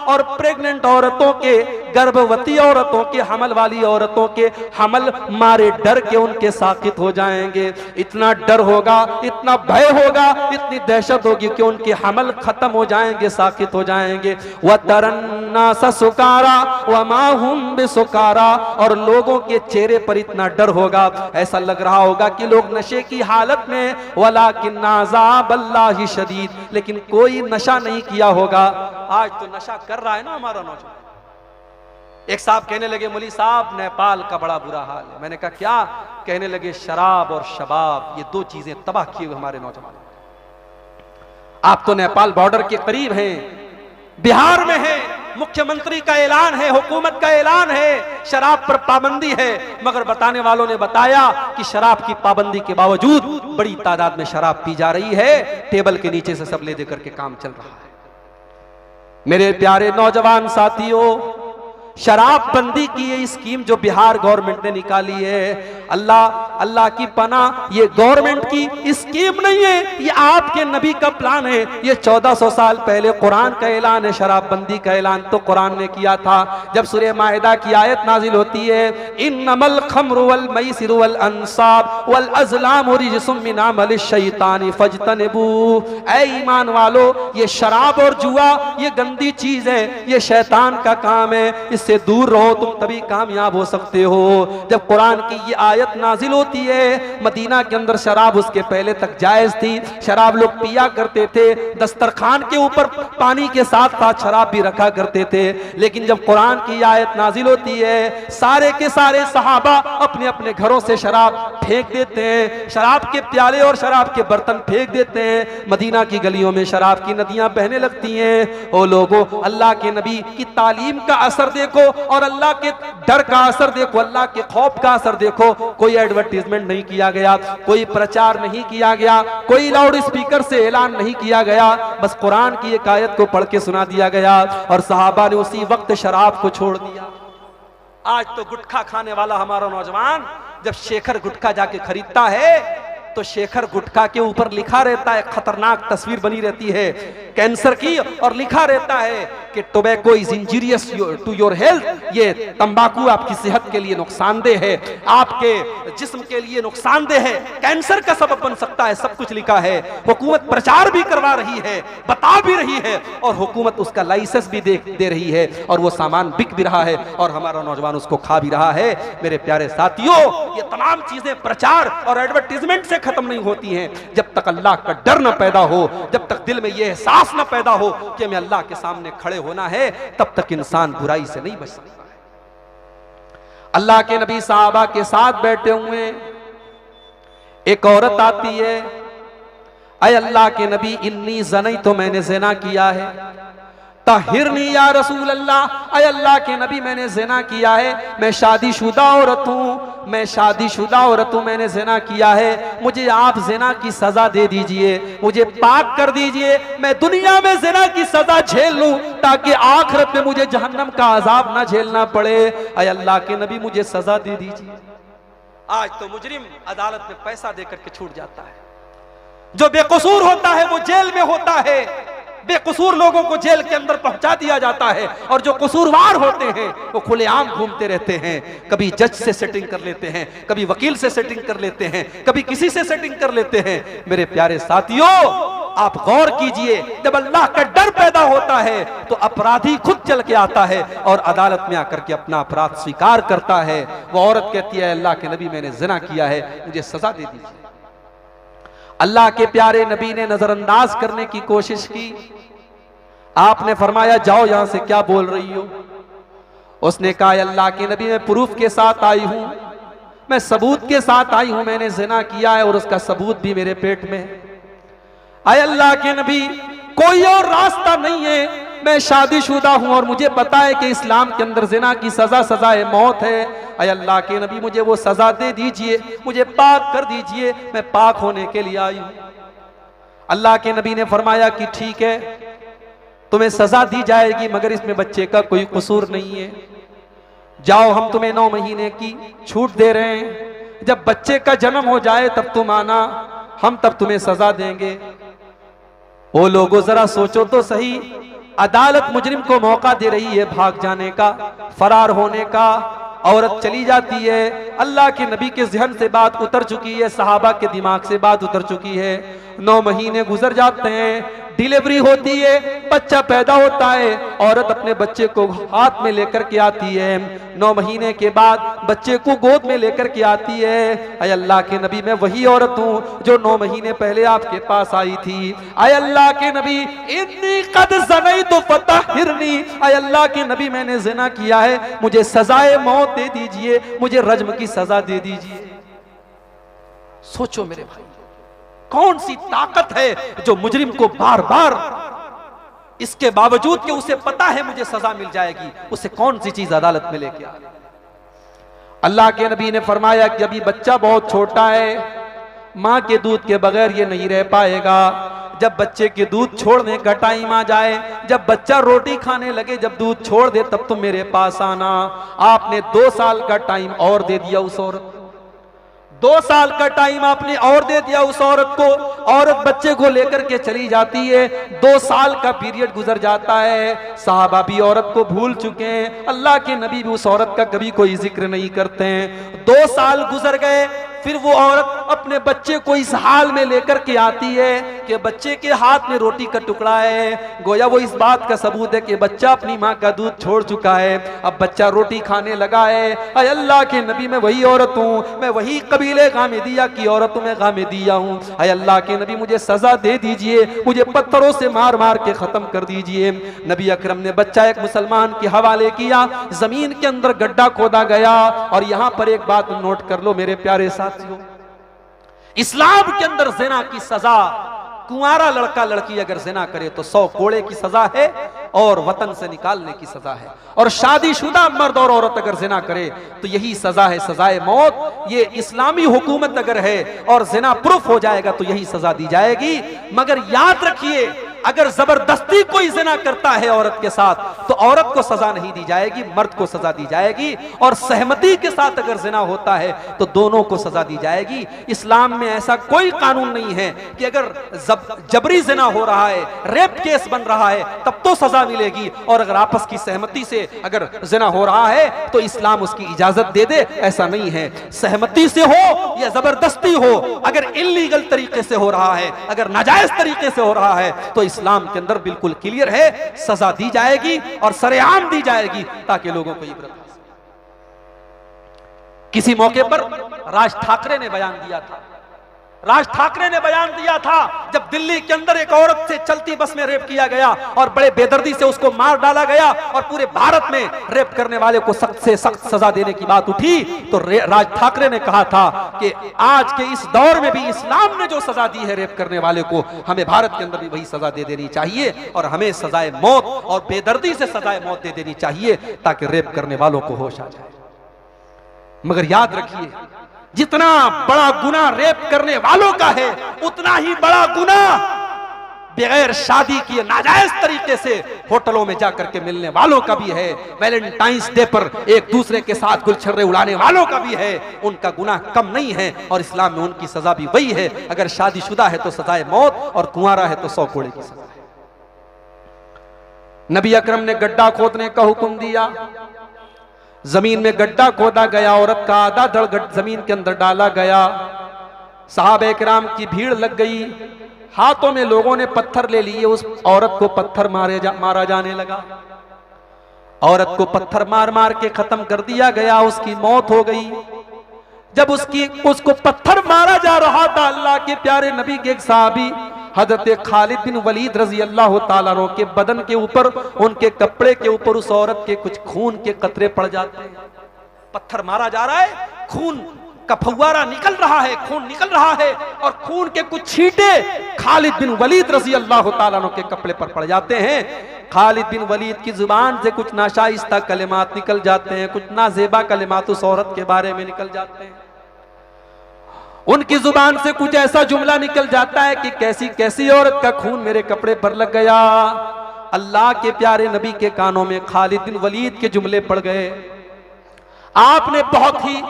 Speaker 1: और प्रेग्नेंट औरतों के, गर्भवती औरतों के, हमल वाली औरतों के हमल मारे डर के उनके साकित हो जाएंगे। इतना डर होगा, इतना भय होगा, इतनी दहशत होगी कि उनके हमल खत्म हो जाएंगे, साकित हो जाएंगे। वतरन्नास सुकारा वमा हुम बिसुकारा, और लोगों के चेहरे पर इतना डर होगा, ऐसा लग रहा होगा कि लोग नशे की हालत में, वलाकिन अज़ाबल्लाहि शदीद, लेकिन कोई नशा नहीं किया होगा। आज तो नशा कर रहा है ना हमारा नौजवान। एक साहब कहने लगे मौलवी साहब नेपाल का बड़ा बुरा हाल है। मैंने कहा क्या? कहने लगे शराब और शबाब, ये दो चीजें तबाह किए हुए हमारे नौजवान। आप तो नेपाल बॉर्डर के करीब हैं, बिहार में हैं, मुख्यमंत्री का ऐलान है, हुकूमत का ऐलान है, शराब पर पाबंदी है, मगर बताने वालों ने बताया कि शराब की पाबंदी के बावजूद बड़ी तादाद में शराब पी जा रही है, टेबल के नीचे से सब ले दे करके काम चल रहा है। मेरे प्यारे नौजवान साथियों, शराब बंदी की ये स्कीम जो बिहार गवर्नमेंट ने निकाली है, अल्लाह की पनाह, ये गवर्नमेंट की स्कीम नहीं है, ये आपके नबी का प्लान है। ये 1400 साल पहले कुरान का ऐलान है, शराब बंदी का ऐलान तो कुरान ने किया था। जब सूरह माइदा की आयत नाजिल होती है, इन्नमल खम्रु वल मैसिरु वल अंसाब वल अज़लामु रिजसुम मिन अमलिश शैतानी फज्तनिबू, ऐ ईमान वालो, ये शराब और जुआ ये गंदी चीज है, ये शैतान का काम है, से दूर रहो, तुम तभी कामयाब हो सकते हो। जब कुरान की ये आयत नाजिल होती है, मदीना के अंदर शराब उसके पहले तक जायज थी, शराब लोग पिया करते थे, दस्तरखान के ऊपर पानी के साथ साथ शराब भी रखा करते थे। लेकिन जब कुरान की आयत नाजिल होती है, सारे के सारे सहाबा अपने अपने घरों से शराब फेंक देते हैं, शराब के प्याले और शराब के बर्तन फेंक देते हैं, मदीना की गलियों में शराब की नदियां बहने लगती हैं। ओ लोगों, अल्लाह के नबी की तालीम का असर देखो, देखो और अल्लाह के डर का असर देखो, अल्लाह के खौफ का असर देखो। कोई एडवर्टीजमेंट नहीं किया गया, कोई प्रचार नहीं किया गया, कोई लाउड स्पीकर से ऐलान नहीं किया गया, बस कुरान की एक आयत को पढ़ के सुना दिया गया और सहाबा ने उसी वक्त शराब को छोड़ दिया। आज तो गुटखा खाने वाला हमारा नौजवान जब शेखर गुटखा जाके खरीदता है तो शेखर गुटखा के ऊपर लिखा रहता है, खतरनाक तस्वीर बनी रहती है कैंसर की, और लिखा रहता है कि tobacco is injurious to your health, ये तंबाकू आपकी सेहत के लिए नुकसानदेह है, आपके जिस्म के लिए नुकसानदेह है, कैंसर का सबब बन सकता है, सब कुछ लिखा है। हुकूमत प्रचार भी करवा रही है, बता भी रही है, और हुकूमत उसका लाइसेंस भी दे रही है, और वो सामान बिक भी रहा है और हमारा नौजवान उसको खा भी रहा है। मेरे प्यारे साथियों, ये तमाम चीजें प्रचार और एडवर्टीजमेंट से खत्म नहीं होती हैं जब तक अल्लाह का डर न पैदा हो, जब तक दिल में यह एहसास न पैदा हो कि हमें अल्लाह के सामने खड़े होना है, तब तक इंसान बुराई से नहीं बच सकता है। अल्लाह के नबी साहबा के साथ बैठे हुए एक औरत आती है, अय अल्लाह के नबी इन्नी ज़नई, तो मैंने ज़िना किया है, ताहिरनी या रसूल अल्लाह, अय अल्लाह के नबी मैंने ज़िना किया है, मैं शादीशुदा औरत हूँ, मैं शादीशुदा औरत हूँ, मैंने ज़िना किया है, मुझे आप ज़िना की सज़ा दे दीजिए, मुझे पाक कर दीजिए, मैं दुनिया में ज़िना की सज़ा झेल लूँ ताकि आखिरत में मुझे जहन्नम का अजाब ना झेलना पड़े। अय अल्लाह के नबी मुझे सज़ा दे दीजिए। आज तो मुजरिम अदालत में पैसा देकर के छूट जाता है, जो बेकसूर होता है वो जेल में होता है, बेकसूर लोगों को जेल के अंदर पहुंचा दिया जाता है, और जो कसूरवार होते हैं वो खुलेआम घूमते रहते हैं, कभी जज से सेटिंग कर लेते हैं, कभी वकील से सेटिंग कर लेते हैं, कभी किसी से सेटिंग कर लेते हैं। मेरे प्यारे साथियों, आप गौर कीजिए, जब अल्लाह का डर पैदा होता है तो अपराधी खुद चल के आता है और अदालत में आकर के अपना अपराध स्वीकार करता है। वो औरत कहती है, अल्लाह के नबी मैंने ज़िना किया है, मुझे सजा दे दीजिए। अल्लाह के प्यारे नबी ने नजरअंदाज करने की कोशिश की, आपने फरमाया जाओ यहां से, क्या बोल रही हो? उसने कहा, अल्लाह के नबी मैं प्रूफ के साथ आई हूं, मैं सबूत के साथ आई हूं, मैंने ज़िना किया है और उसका सबूत भी मेरे पेट में है। आय अल्लाह के नबी कोई और रास्ता नहीं है, मैं शादीशुदा हूं और मुझे पता है कि इस्लाम के अंदर ज़िना की सजा सजाए मौत है। अय अल्लाह के नबी मुझे वो सजा दे दीजिए, मुझे पाक कर दीजिए, मैं पाक होने के लिए आई हूं। अल्लाह के नबी ने फरमाया कि ठीक है, तुम्हें सजा दी जाएगी, मगर इसमें बच्चे का कोई कसूर नहीं है, जाओ हम तुम्हें 9 महीने की छूट दे रहे हैं, जब बच्चे का जन्म हो जाए तब तुम आना, हम तब तुम्हें सजा देंगे। ओ लोगों जरा सोचो तो सही, अदालत मुजरिम को मौका दे रही है भाग जाने का, फरार होने का, औरत चली जाती है, अल्लाह के नबी के ज़हन से बात उतर चुकी है, सहाबा के दिमाग से बात उतर चुकी है। 9 महीने गुजर जाते हैं, डिलीवरी होती है, बच्चा पैदा होता है, औरत अपने बच्चे को हाथ में लेकर के आती है, 9 महीने के बाद बच्चे को गोद में लेकर के आती है। अय अल्लाह के नबी मैं वही औरत हूँ जो 9 महीने पहले आपके पास आई थी। अय अल्लाह के नबी इन्नी कद ज़नैतु फतहिरनी, अय अल्लाह के नबी मैंने ज़िना किया है, मुझे सजाए मौत दे दीजिए, मुझे रज्म की सजा दे दीजिए। सोचो मेरे भाई, कौन सी ताकत है जो मुजरिम को बार बार, इसके बावजूद कि उसे पता है मुझे सजा मिल जाएगी, उसे कौन सी चीज अदालत में लेके आ। अल्लाह के नबी ने फरमाया कि अभी बच्चा बहुत छोटा है, मां के दूध के बगैर ये नहीं रह पाएगा, जब बच्चे के दूध छोड़ने का टाइम आ जाए, जब बच्चा रोटी खाने लगे, जब दूध छोड़ दे, तब तुम मेरे पास आना। आपने 2 साल का टाइम और दे दिया उस औरत को, 2 साल का टाइम आपने और दे दिया उस औरत को। औरत बच्चे को लेकर के चली जाती है, 2 साल का पीरियड गुजर जाता है, साहबा भी औरत को भूल चुके हैं, अल्लाह के नबी भी उस औरत का कभी कोई जिक्र नहीं करते हैं। 2 साल गुजर गए, फिर वो औरत अपने बच्चे को इस हाल में लेकर के आती है कि बच्चे के हाथ में रोटी का टुकड़ा है, गोया वो इस बात का सबूत है कि बच्चा अपनी माँ का दूध छोड़ चुका है, अब बच्चा रोटी खाने लगा है। अय अल्लाह के नबी मैं वही औरत हूँ, मैं वही कबीले गामिदिया की औरत हूँ, मैं गामिदिया हूँ। अय अल्लाह के नबी मुझे सजा दे दीजिए, मुझे पत्थरों से मार मार के खत्म कर दीजिए। नबी अकरम ने बच्चा एक मुसलमान के हवाले किया, जमीन के अंदर गड्ढा खोदा गया। और यहाँ पर एक बात नोट कर लो मेरे प्यारे साथियों, इस्लाम के अंदर ज़िना की सजा कुंवारा लड़का लड़की अगर जिना करे तो 100 कोड़े की सजा है और वतन से निकालने की सजा है, और शादीशुदा मर्द और औरत अगर जिना करे तो यही सजा है, सजाए मौत। ये इस्लामी हुकूमत अगर है और जिना प्रूफ हो जाएगा तो यही सजा दी जाएगी। मगर याद रखिए, अगर जबरदस्ती कोई जिना करता है औरत के साथ तो औरत को सजा नहीं दी जाएगी, मर्द को सजा दी जाएगी। और सहमति के साथ अगर जिना होता है तो दोनों को सजा दी जाएगी। इस्लाम में ऐसा कोई कानून नहीं है कि अगर जबरी जिना हो रहा है, रेप केस बन रहा है तब तो सजा मिलेगी, और अगर आपस की सहमति से अगर जिना हो रहा है तो इस्लाम उसकी इजाजत दे दे, ऐसा नहीं है। सहमति से हो या जबरदस्ती हो, अगर इल्लीगल तरीके से हो रहा है, अगर नाजायज तरीके से हो रहा है तो इस्लाम के अंदर बिल्कुल क्लियर है, सजा दी जाएगी और सरेआम दी जाएगी ताकि लोगों को इब्रत हो। किसी मौके पर राज ठाकरे ने बयान दिया था, राज ठाकरे ने बयान दिया था जब दिल्ली के अंदर एक औरत से चलती बस में रेप किया गया और बड़े बेदर्दी से उसको मार डाला गया और पूरे भारत में रेप करने वाले को सख्त से सख्त सजा देने की बात उठी, तो राज ठाकरे ने कहा था कि आज के इस दौर में भी इस्लाम ने जो सजा दी है रेप करने वाले को, हमें भारत के अंदर भी वही सजा दे देनी चाहिए और हमें सजाए मौत और बेदर्दी से सजाए मौत दे देनी चाहिए ताकि रेप करने वालों को होश आ जाए। मगर याद रखिए, जितना बड़ा गुनाह रेप करने वालों का है उतना ही बड़ा गुनाह बगैर शादी किए नाजायज तरीके से होटलों में जाकर के मिलने वालों का भी है। वैलेंटाइंस डे पर एक दूसरे के साथ गुलछर्रे उड़ाने वालों का भी है। उनका गुनाह कम नहीं है और इस्लाम में उनकी सजा भी वही है। अगर शादीशुदा है तो सजाए मौत और कुंवारा है तो 100 कोड़े की सजा है। नबी अकरम ने गड्ढा खोदने का हुक्म दिया, जमीन में गड्ढा खोदा गया, औरत का आधा धड़ जमीन के अंदर डाला गया। सहाबे किराम की भीड़ लग गई, हाथों में लोगों ने पत्थर ले लिए, उस औरत को पत्थर मारा जाने लगा। औरत को पत्थर मार मार के खत्म कर दिया गया, उसकी मौत हो गई। जब उसको पत्थर मारा जा रहा था, अल्लाह के प्यारे नबी के एक सहाबी हजरत खालिद बिन वलीद रजी अल्लाह ताला अन्हु के बदन के ऊपर, उनके कपड़े के ऊपर उस औरत के कुछ खून के कतरे पड़ जाते हैं। पत्थर मारा जा रहा है, खून का फव्वारा निकल रहा है, खून निकल रहा है और खून के कुछ छींटे खालिद बिन वलीद रजी अल्लाह ताला अन्हु के कपड़े पर पड़ जाते हैं। खालिद बिन वलीद की जुबान से कुछ नाशाइस्ता कलिमात निकल जाते हैं, कुछ नाजेबा कलिमात उस औरत के बारे में निकल जाते हैं। उनकी जुबान से कुछ ऐसा जुमला निकल जाता है कि कैसी कैसी औरत का खून मेरे कपड़े पर लग गया। अल्लाह के प्यारे नबी के कानों में खालिद बिन वलीद के जुमले पड़ गए। आपने बहुत ही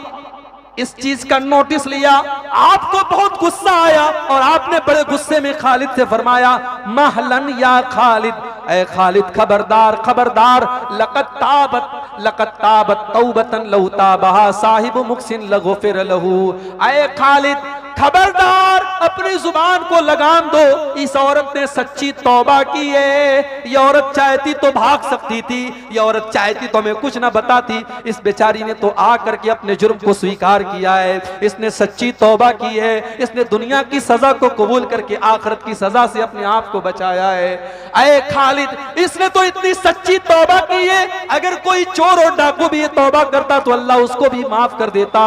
Speaker 1: इस चीज का नोटिस लिया, आपको बहुत गुस्सा आया और आपने बड़े गुस्से में खालिद से फरमाया, महलन या खालिद, ऐ खालिद खबरदार खबरदार, लक़द ताबत तौबतन लौ ताबहा साहिबु मुक्सिन लगुफिर लहू। ऐ खालिद खबरदार, अपनी जुबान को लगाम दो, इस औरत ने सच्ची तौबा की है। ये औरत चाहती तो भाग सकती थी, ये औरत चाहती तो हमें कुछ ना बताती, इस बेचारी ने तो आकर के अपने जुर्म को स्वीकार किया है। इसने सच्ची तौबा की है, इसने दुनिया की सजा को कबूल करके आखिरत की सजा से अपने आप को बचाया है। ऐ खालिद, इसने तो इतनी सच्ची तौबा की है, अगर कोई चोर और डाकू भी ये तौबा करता तो अल्लाह उसको भी माफ कर देता।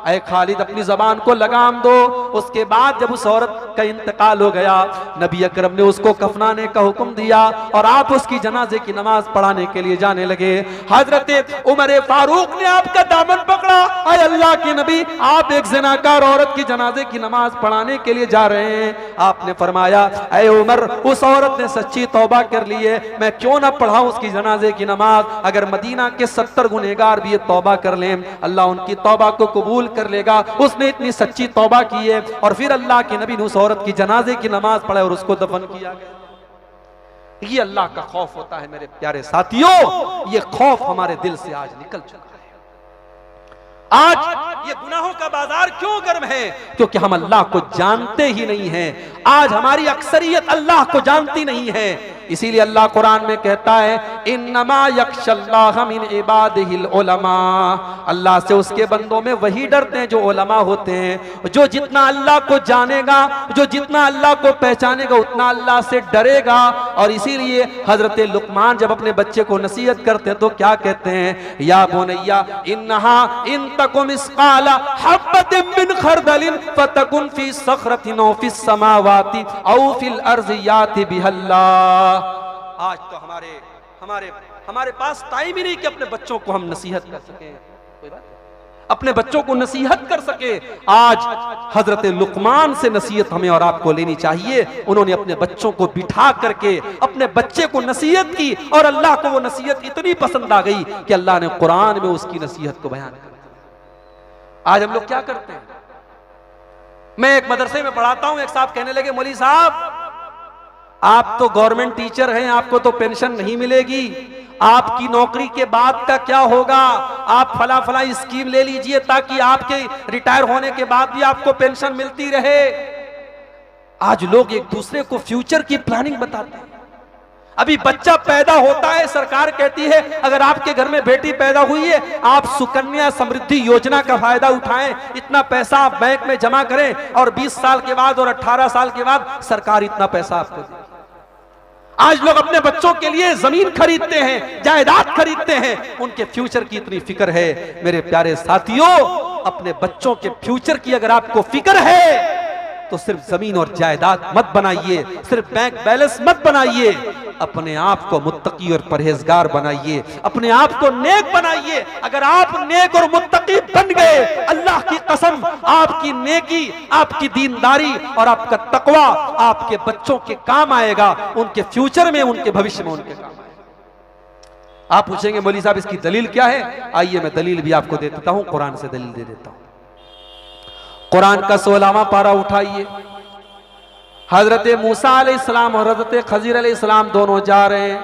Speaker 1: ऐ खालिद, अपनी जबान को लगाम दो। उसके बाद जब उस औरत का इंतकाल हो गया, नबी अकरम ने उसको कफनाने का हुक्म दिया और आप उसकी जनाजे की नमाज पढ़ाने के लिए जाने लगे। हजरत उमर फारूक ने आपका दामन पकड़ा, ऐ अल्लाह के नबी, आप एक ज़िनाकार औरत की जनाजे की नमाज पढ़ाने के लिए जा रहे हैं। आपने फरमाया, ऐ उमर, उस औरत ने सच्ची तौबा कर ली है, मैं क्यों ना पढ़ाऊं उसकी जनाजे की नमाज। अगर मदीना के 70 गुनहगार भी ये तौबा कर लें, अल्लाह उनकी तौबा को कबूल कर लेगा। उसने इतनी सच्ची तौबा की है। और फिर अल्लाह के नबी ने उस औरत की जनाजे की नमाज पढ़े और उसको दफन किया गया। ये अल्लाह का खौफ होता है मेरे प्यारे साथियों। ये खौफ हमारे दिल से आज निकल चुका है। आज ये गुनाहों का बाजार क्यों गर्म है? क्योंकि हम अल्लाह को जानते ही नहीं हैं। आज हमारी अक्सरियत अल्लाह को जानती नहीं है,
Speaker 2: इसीलिए अल्लाह कुरान में कहता है इन्नमा यख्शल्लाह मिन इबादिहिल उलमा, अल्लाह से उसके बंदों में वही डरते हैं जो उलमा होते हैं। जो जितना अल्लाह को जानेगा, जो जितना अल्लाह को पहचानेगा, उतना अल्लाह से डरेगा। और इसीलिए हजरत लुकमान जब अपने बच्चे को नसीहत करते हैं तो क्या कहते हैं, या बुनैया इन्नहा इन तकुम मिस्काला हब्बतिन मिन खरदलिन फतकुन फी सखरतिन औ फिस समावाति औ फिल अर्ज़ि याति बिहल्लाह।
Speaker 1: आज तो हमारे पास टाइम ही नहीं कि अपने बच्चों को हम नसीहत कर सके, कोई बात अपने बच्चों को नसीहत कर सके। आज हजरत लुकमान से नसीहत हमें और आपको लेनी चाहिए। उन्होंने अपने बच्चों को बिठा करके अपने बच्चे को नसीहत की और अल्लाह को वो नसीहत इतनी पसंद आ गई कि अल्लाह ने कुरान में उसकी नसीहत को बयान कर दिया। आज हम लोग क्या करते हैं, मैं एक मदरसे में पढ़ाता हूं, एक साहब कहने लगे मौलवी साहब आप तो गवर्नमेंट टीचर हैं, आपको तो पेंशन नहीं मिलेगी, आपकी नौकरी के बाद का क्या होगा, आप फला फला स्कीम ले लीजिए ताकि आपके रिटायर होने के बाद भी आपको पेंशन मिलती रहे। आज लोग एक दूसरे को फ्यूचर की प्लानिंग बताते हैं। अभी बच्चा पैदा होता है, सरकार कहती है अगर आपके घर में बेटी पैदा हुई है आप सुकन्या समृद्धि योजना का फायदा उठाएं, इतना पैसा आप बैंक में जमा करें और 20 साल के बाद और 18 साल के बाद सरकार इतना पैसा आपको दे। आज लोग अपने बच्चों के लिए जमीन खरीदते हैं, जायदाद खरीदते हैं, उनके फ्यूचर की इतनी फिक्र है। मेरे प्यारे साथियों, अपने बच्चों के फ्यूचर की अगर आपको फिक्र है तो सिर्फ जमीन और जायदाद मत बनाइए, सिर्फ बैंक बैलेंस मत बनाइए, अपने आप को मुत्तकी और परहेजगार बनाइए, अपने आप को नेक बनाइए। अगर आप नेक और मुत्तकी बन गए, अल्लाह की कसम आपकी नेकी, आपकी दीनदारी और आपका तकवा आपके बच्चों के काम आएगा, उनके फ्यूचर में, उनके भविष्य में उनके काम आएगा। आप पूछेंगे मौलवी साहब इसकी दलील क्या है, आइए मैं दलील भी आपको दे देता हूं, कुरान से दलील दे देता हूं। कुरान का 16वां पारा उठाइए। हजरत मूसा अलैहिस्सलाम और हजरत खजीर अलैहिस्सलाम दोनों जा रहे हैं।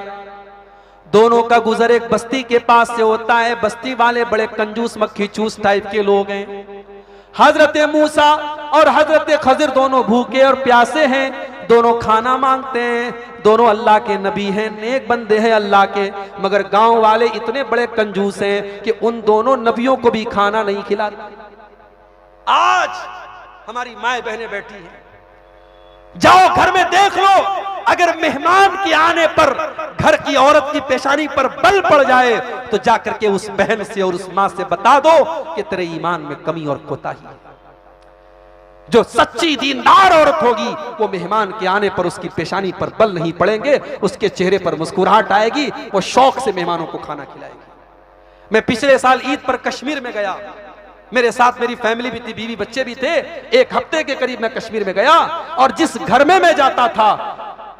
Speaker 1: दोनों का गुजर एक बस्ती के पास से होता है। बस्ती वाले बड़े कंजूस मक्खी चूस टाइप के लोग हैं। हजरत मूसा और हजरत खजीर दोनों भूखे और प्यासे हैं, दोनों खाना मांगते हैं। दोनों अल्लाह के नबी हैं, नेक बंदे हैं अल्लाह के, मगर गांव वाले इतने बड़े कंजूस हैं कि उन दोनों नबियों को भी खाना नहीं खिलाते। आज हमारी माए बहनें बैठी हैं, जाओ घर में देख लो, अगर मेहमान के आने पर घर की औरत की पेशानी पर बल पड़ जाए तो जाकर के उस बहन से और उस मां से बता दो कि तेरे ईमान में कमी और कोताही है। जो सच्ची दीनदार औरत होगी वो मेहमान के आने पर उसकी पेशानी पर बल नहीं पड़ेंगे, उसके चेहरे पर मुस्कुराहट आएगी, वो शौक से मेहमानों को खाना खिलाएगी। मैं पिछले साल ईद पर कश्मीर में गया, मेरे साथ मेरी फैमिली भी थी, बीवी बच्चे भी थे। एक हफ्ते के करीब मैं कश्मीर में गया और जिस घर में मैं जाता था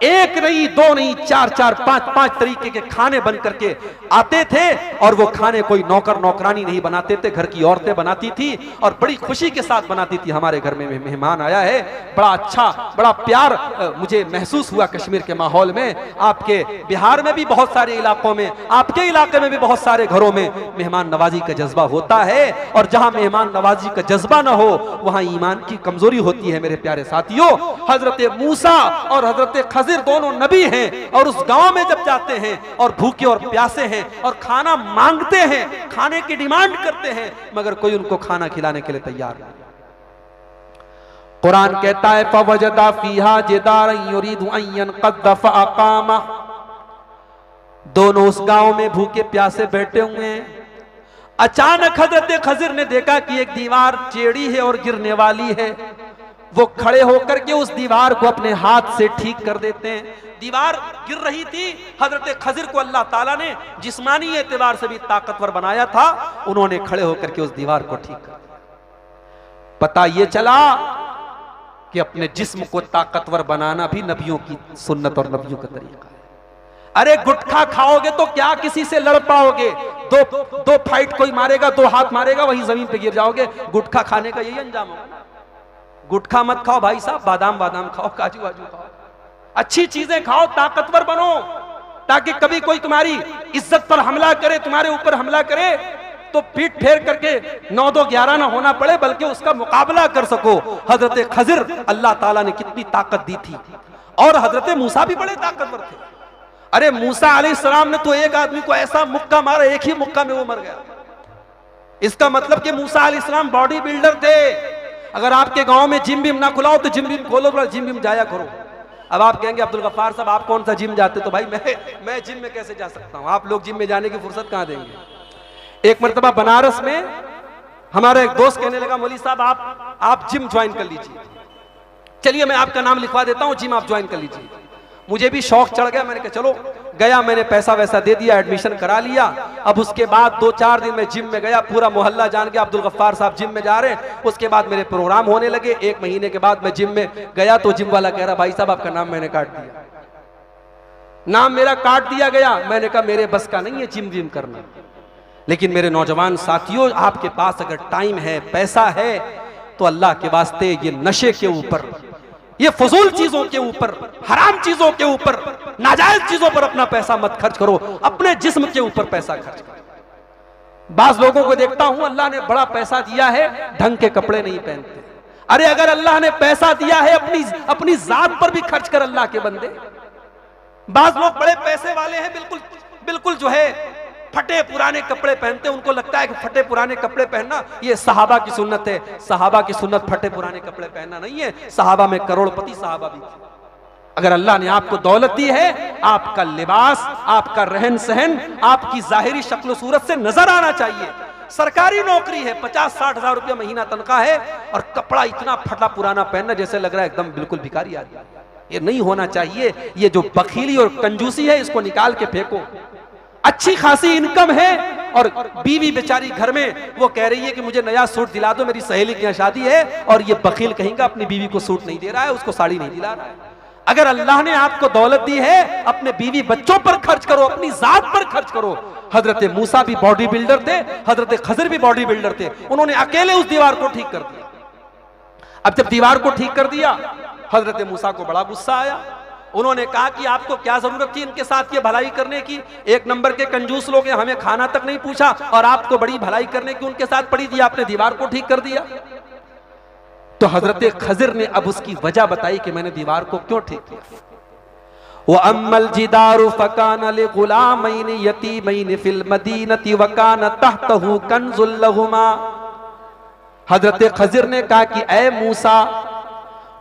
Speaker 1: एक नहीं, दो नहीं, चार चार, पांच तरीके के खाने बन करके आते थे। और वो खाने कोई नौकर नौकरानी नहीं बनाते थे, घर की औरतें बनाती थी और बड़ी खुशी के साथ बनाती थी। हमारे घर में मेहमान आया है, बड़ा अच्छा, बड़ा प्यार मुझे महसूस हुआ कश्मीर के माहौल में। आपके बिहार में भी बहुत सारे इलाकों में, आपके इलाके में भी बहुत सारे घरों में मेहमान नवाजी का जज्बा होता है। और जहां मेहमान नवाजी का जज्बा ना हो वहां ईमान की कमजोरी होती है। मेरे प्यारे साथियों, हजरत मूसा और हजरत खजीर दोनों नबी हैं और उस गांव में जब जाते हैं और भूखे और प्यासे हैं और खाना मांगते हैं, खाने की डिमांड करते हैं, मगर कोई उनको खाना खिलाने के लिए तैयार नहीं। कुरान कहता है फवजदा फीहा जिदारन युरीदु अन यनक़द्द फअक़ामा। दोनों उस गांव में भूखे प्यासे बैठे हुए हैं। अचानक हजरत खजीर ने देखा कि एक दीवार टेढ़ी है और गिरने वाली है। वो खड़े होकर के उस दीवार को अपने हाथ से ठीक कर देते हैं। दीवार गिर रही थी, हजरत खजीर को अल्लाह ताला ने जिस्मानी एतबार से भी ताकतवर बनाया था, उन्होंने खड़े होकर के उस दीवार को ठीक कर दिया। पता ये चला कि अपने जिस्म को ताकतवर बनाना भी नबियों की सुन्नत और नबियों का तरीका है। अरे गुटखा खाओगे तो क्या किसी से लड़ पाओगे? दो फाइट कोई मारेगा, दो हाथ मारेगा, वही जमीन पे गिर जाओगे। गुटखा खाने का यही अंजाम होगा। गुटखा मत खाओ भाई साहब, बादाम खाओ, काजू वाजू खाओ, अच्छी चीजें खाओ, ताकतवर बनो, ताकि कभी कोई तुम्हारी इज्जत पर हमला करे, तुम्हारे ऊपर हमला करे तो पीठ फेर करके 9-2-11 ना होना पड़े, बल्कि उसका मुकाबला कर सको। हजरत खजीर अल्लाह ताला ने कितनी ताकत दी थी, और हजरत मूसा भी बड़े ताकतवर थे। अरे मूसा अलैहिस्सलाम ने तो एक आदमी को ऐसा मुक्का मारा, एक ही मुक्का में वो मर गया। इसका मतलब कि मूसा अलैहिस्सलाम बॉडी बिल्डर थे। अगर आपके गांव में जिम बिम ना खुलाओ तो जिम बिम खोलो, जिम बिम जाया करो। अब आप कहेंगे अब्दुल गफ्फार साहब आप कौन सा जिम जाते? तो भाई मैं जिम में कैसे जा सकता हूं? आप लोग जिम में जाने की फुर्सत कहां देंगे? एक मरतबा बनारस में हमारा एक दोस्त कहने लगा मौलवी साहब आप जिम ज्वाइन कर लीजिए। चलिए मैं आपका नाम लिखवा देता हूं, जिम आप ज्वाइन कर लीजिए। मुझे भी शौक चढ़ गया, मैंने कहा चलो। गया, मैंने पैसा वैसा दे दिया, एडमिशन करा लिया। अब उसके बाद 2-4 दिन में जिम में गया, पूरा मोहल्ला जान गया अब्दुल गफ्फार साहब जिम में जा रहे हैं। उसके बाद मेरे प्रोग्राम होने लगे। 1 महीने के बाद मैं जिम में गया तो जिम वाला कह रहा भाई साहब आपका नाम मैंने काट दिया। नाम मेरा काट दिया गया। मैंने कहा मेरे बस का नहीं है जिम विम करना। लेकिन मेरे नौजवान साथियों, आपके पास अगर टाइम है, पैसा है, तो अल्लाह के वास्ते ये नशे के ऊपर, ये फजूल चीजों के ऊपर, हराम चीजों के ऊपर, नाजायज चीजों पर अपना पैसा मत खर्च करो। अपने जिस्म के ऊपर पैसा खर्च करो। बाज लोगों को देखता हूं अल्लाह ने बड़ा पैसा दिया है, ढंग के कपड़े नहीं पहनते। अरे अगर अल्लाह ने पैसा दिया है, अपनी जात पर भी खर्च कर अल्लाह के बंदे। बाज लोग बड़े पैसे वाले हैं, बिल्कुल जो है फटे पुराने कपड़े पहनते हैं। उनको लगता है कि फटे पुराने कपड़े पहनना ये सहाबा की सुन्नत है। सहाबा की सुन्नत फटे पुराने कपड़े पहनना नहीं है। सहाबा में करोड़पति सहाबा भी थे। अगर अल्लाह ने आपको दौलत दी है, आपका लिबास, आपका रहन सहन, आपकी जाहिरी शक्ल सूरत से नजर आना चाहिए। सरकारी नौकरी है, 50-60 हजार रुपया महीना तनख्वाह है, और कपड़ा इतना फटा पुराना पहनना जैसे लग रहा है एकदम बिल्कुल भिखारी आदमी। ये नहीं होना चाहिए। ये जो बखीली और कंजूसी है, इसको निकाल के फेंको। अच्छी खासी इनकम है और बीवी बेचारी घर में वो कह रही है कि मुझे नया सूट दिला दो, मेरी सहेली की शादी है, और ये बखील कहेंगे अपनी बीवी को सूट नहीं दे रहा है, उसको साड़ी नहीं दिला रहा है। अगर अल्लाह ने आपको दौलत दी है, अपने बीवी बच्चों पर खर्च करो, अपनी जात पर खर्च करो। हजरत मूसा भी बॉडी बिल्डर थे, हजरत खजर भी बॉडी बिल्डर थे। उन्होंने अकेले उस दीवार को ठीक कर दिया। अब जब दीवार को ठीक कर दिया, हजरत मूसा को बड़ा गुस्सा आया। उन्होंने कहा कि आपको क्या जरूरत थी इनके साथ ये भलाई करने की? 1 नंबर के कंजूस लोग हैं, हमें खाना तक नहीं पूछा, और आपको बड़ी भलाई करने की उनके साथ पड़ी थी, आपने दीवार को ठीक कर दिया। तो हजरत खजर ने अब उसकी वजह बताई कि मैंने दीवार को क्यों ठीक किया। वो अम्मल जिदारु फकान लिगुलामैन यतीमैन फिल मदीनति वकान तहतहु कंजुल लहुमा। हजरत खजर ने कहा कि ऐ मूसा,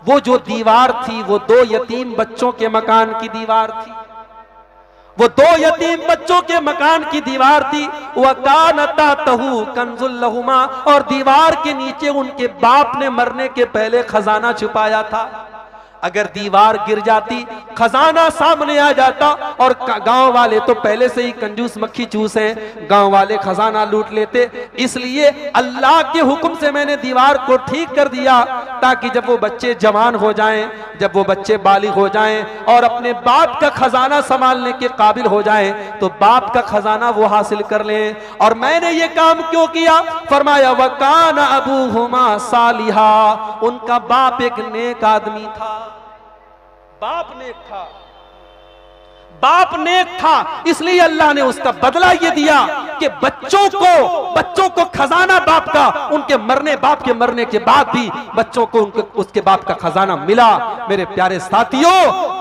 Speaker 1: वो जो दीवार थी वो 2 यतीम बच्चों के मकान की दीवार थी। वो 2 यतीम बच्चों के मकान की दीवार थी। वकान तहतहु कंजुल लहुमा, और दीवार के नीचे उनके बाप ने मरने के पहले खजाना छुपाया था। अगर दीवार गिर जाती, खजाना सामने आ जाता, और गांव वाले तो पहले से ही कंजूस मक्खी चूस हैं, गांव वाले खजाना लूट लेते। इसलिए अल्लाह के हुक्म से मैंने दीवार को ठीक कर दिया, ताकि जब वो बच्चे जवान हो जाएं, जब वो बच्चे बालिग हो जाएं और अपने बाप का खजाना संभालने के काबिल हो जाएं, तो बाप का खजाना वो हासिल कर लें। और मैंने ये काम क्यों किया? फरमाया वकान अबूहुमा सालिहा, उनका बाप एक नेक आदमी था। बाप नेक था, बाप नेक था, इसलिए अल्लाह ने उसका बदला ये दिया कि बच्चों को खजाना बाप का, उनके मरने, बाप के मरने के बाद भी बच्चों को उसके बाप का खजाना मिला। मेरे प्यारे साथियों,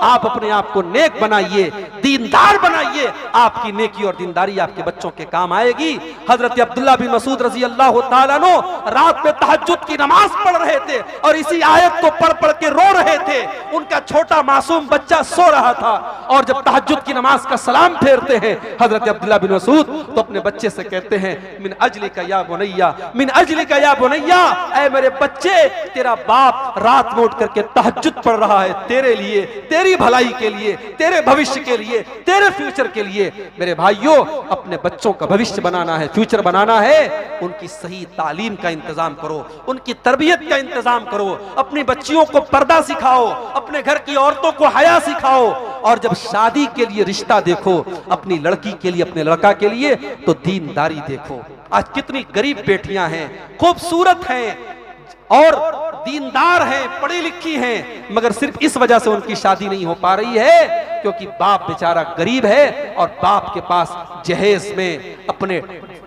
Speaker 1: आप अपने आप को नेक बनाइए, दीनदार बनाइए। आपकी नेकी और दीनदारी आपके बच्चों के काम आएगी। हजरत अब्दुल्लाह बिन मसूद रजी अल्लाह तआला अन्हु रात में तहज्जुद की नमाज पढ़ रहे थे और इसी आयत को पढ़ पढ़ के रो रहे थे। उनका छोटा मासूम बच्चा सो रहा था, और जब तहज्जुद की नमाज का सलाम फेरते हैं हजरत अब्दुल्लाह बिन मसूद, तो अपने बच्चे से कहते हैं मिन अजलिका या बुनैया, मिन अजलिका या बुनैया, ऐ मेरे बच्चे, तेरा बाप रात में उठ करके तहज्जुद पढ़ रहा है तेरे लिए, तेरी भलाई के लिए, तेरे भविष्य के लिए, तेरे फ्यूचर के लिए। मेरे भाइयों, अपने बच्चों का भविष्य बनाना है, फ्यूचर बनाना है, उनकी सही तालीम का इंतजाम करो, उनकी तरबियत का इंतजाम करो, अपनी बच्चियों को पर्दा सिखाओ, अपने घर की औरतों को हया सिखाओ। और जब शादी के लिए रिश्ता देखो, अपनी लड़की के लिए, अपने लड़का के लिए, तो दीनदारी देखो। आज कितनी गरीब बेटियां हैं, खूबसूरत हैं और दीनदार हैं, पढ़ी लिखी हैं, मगर सिर्फ इस वजह से उनकी शादी नहीं हो पा रही है क्योंकि बाप बेचारा गरीब है और बाप के पास जहेज में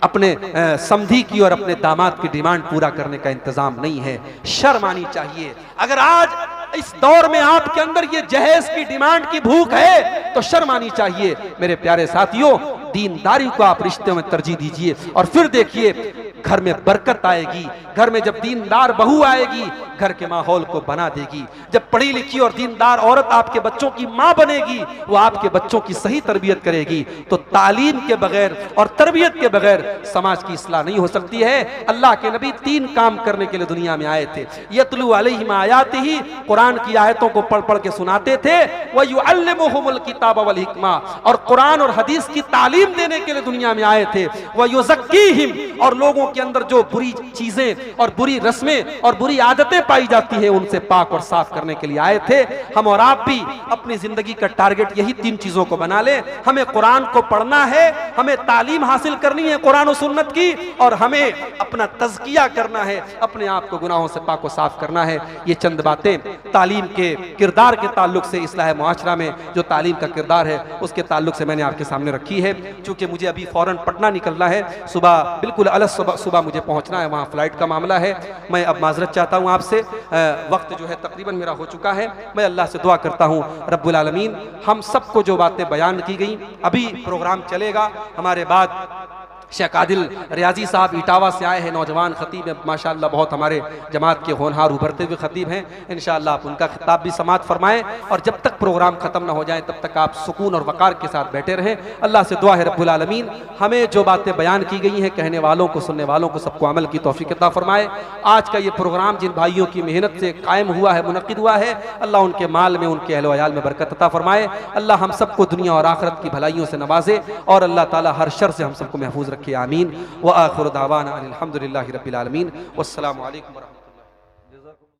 Speaker 1: अपने समधी की और अपने दामाद की डिमांड पूरा करने का इंतजाम नहीं है। शर्म आनी चाहिए। अगर आज इस दौर में आपके अंदर ये जहेज की डिमांड की भूख है तो शर्म आनी चाहिए। मेरे प्यारे साथियों, दीनदारी को आप रिश्ते में तरजीह दीजिए और फिर देखिए घर में बरकत आएगी। घर में जब दीनदार बहू आएगी, घर के माहौल को बना देगी। जब पढ़ी लिखी और दीनदार औरत आपके बच्चों की मां बनेगी, वो आपके बच्चों की सही तरबियत करेगी। तो तालीम के बगैर और तरबियत के बगैर समाज की इस्लाह नहीं हो सकती है। अल्लाह के नबी 3 काम करने के लिए दुनिया में आए थे। यतलू अलैहिम आयातिही, कुरान की आयतों को पढ़ पढ़ के सुनाते थे। व युअल्लिमुहुमुल किताब वल हिकमा, और कुरान और हदीस की तालीम देने के लिए दुनिया में आए थे। व युज़क्कीहिम, और लोगों के अंदर जो बुरी चीजें और बुरी रस्में और बुरी आदतें पाई जाती है उनसे पाक और साफ करने के लिए आए थे। हम और आप भी अपनी जिंदगी का टारगेट यही 3 चीजों को बना लें। हमें कुरान को पढ़ना है, हमें तालीम हासिल करनी है कुरान और सुन्नत की, और हमें अपना तज़किया करना है, अपने आप को गुनाहों से पाक और साफ करना है। ये चंद बातें तालीम के किरदार के ताल्लुक से, इस्लाह मुआशरा में जो तालीम का किरदार है उसके ताल्लुक से मैंने आपके सामने रखी है। चूंकि मुझे अभी फौरन पटना निकलना है, सुबह बिल्कुल अलग सुबह मुझे पहुंचना है, वहाँ फ्लाइट का मामला है। मैं अब माजरत चाहता हूँ आपसे, वक्त जो है तकरीबन मेरा हो चुका है। मैं अल्लाह से दुआ करता हूँ रब्बुल आलमीन हम सबको जो बातें बयान की गई, अभी प्रोग्राम चलेगा हमारे बाद शेख आदिल रियाजी साहब इटावा से आए हैं, नौजवान खतीब हैं माशाअल्लाह, बहुत हमारे जमात के होनहार उभरते हुए खतीब हैं। इंशाअल्लाह आप उनका खिताब भी समात फरमाएं, और जब तक प्रोग्राम ख़त्म ना हो जाए तब तक आप सुकून और वक़ार के साथ बैठे रहें। अल्लाह से दुआ है रब्बुल आलमीन हमें जो बातें बयान की गई हैं, कहने वालों को, सुनने वालों को, सबको अमल की तौफीक अता फरमाए। आज का ये प्रोग्राम जिन भाइयों की मेहनत से कायम हुआ है, मुनक़िद हुआ है, अल्लाह उनके माल में, उनके अहल वयाल में बरकत अता फरमाए। अल्लाह हम सबको दुनिया और आखिरत की भलाइयों से नवाजे, और अल्लाह ताला हर शर से हम सबको महफूज रखे। आमीन। व आखिर दावाना अनिल हम्दुलिल्लाहि रब्बिल आलमीन। वस्सलामु अलैकुम।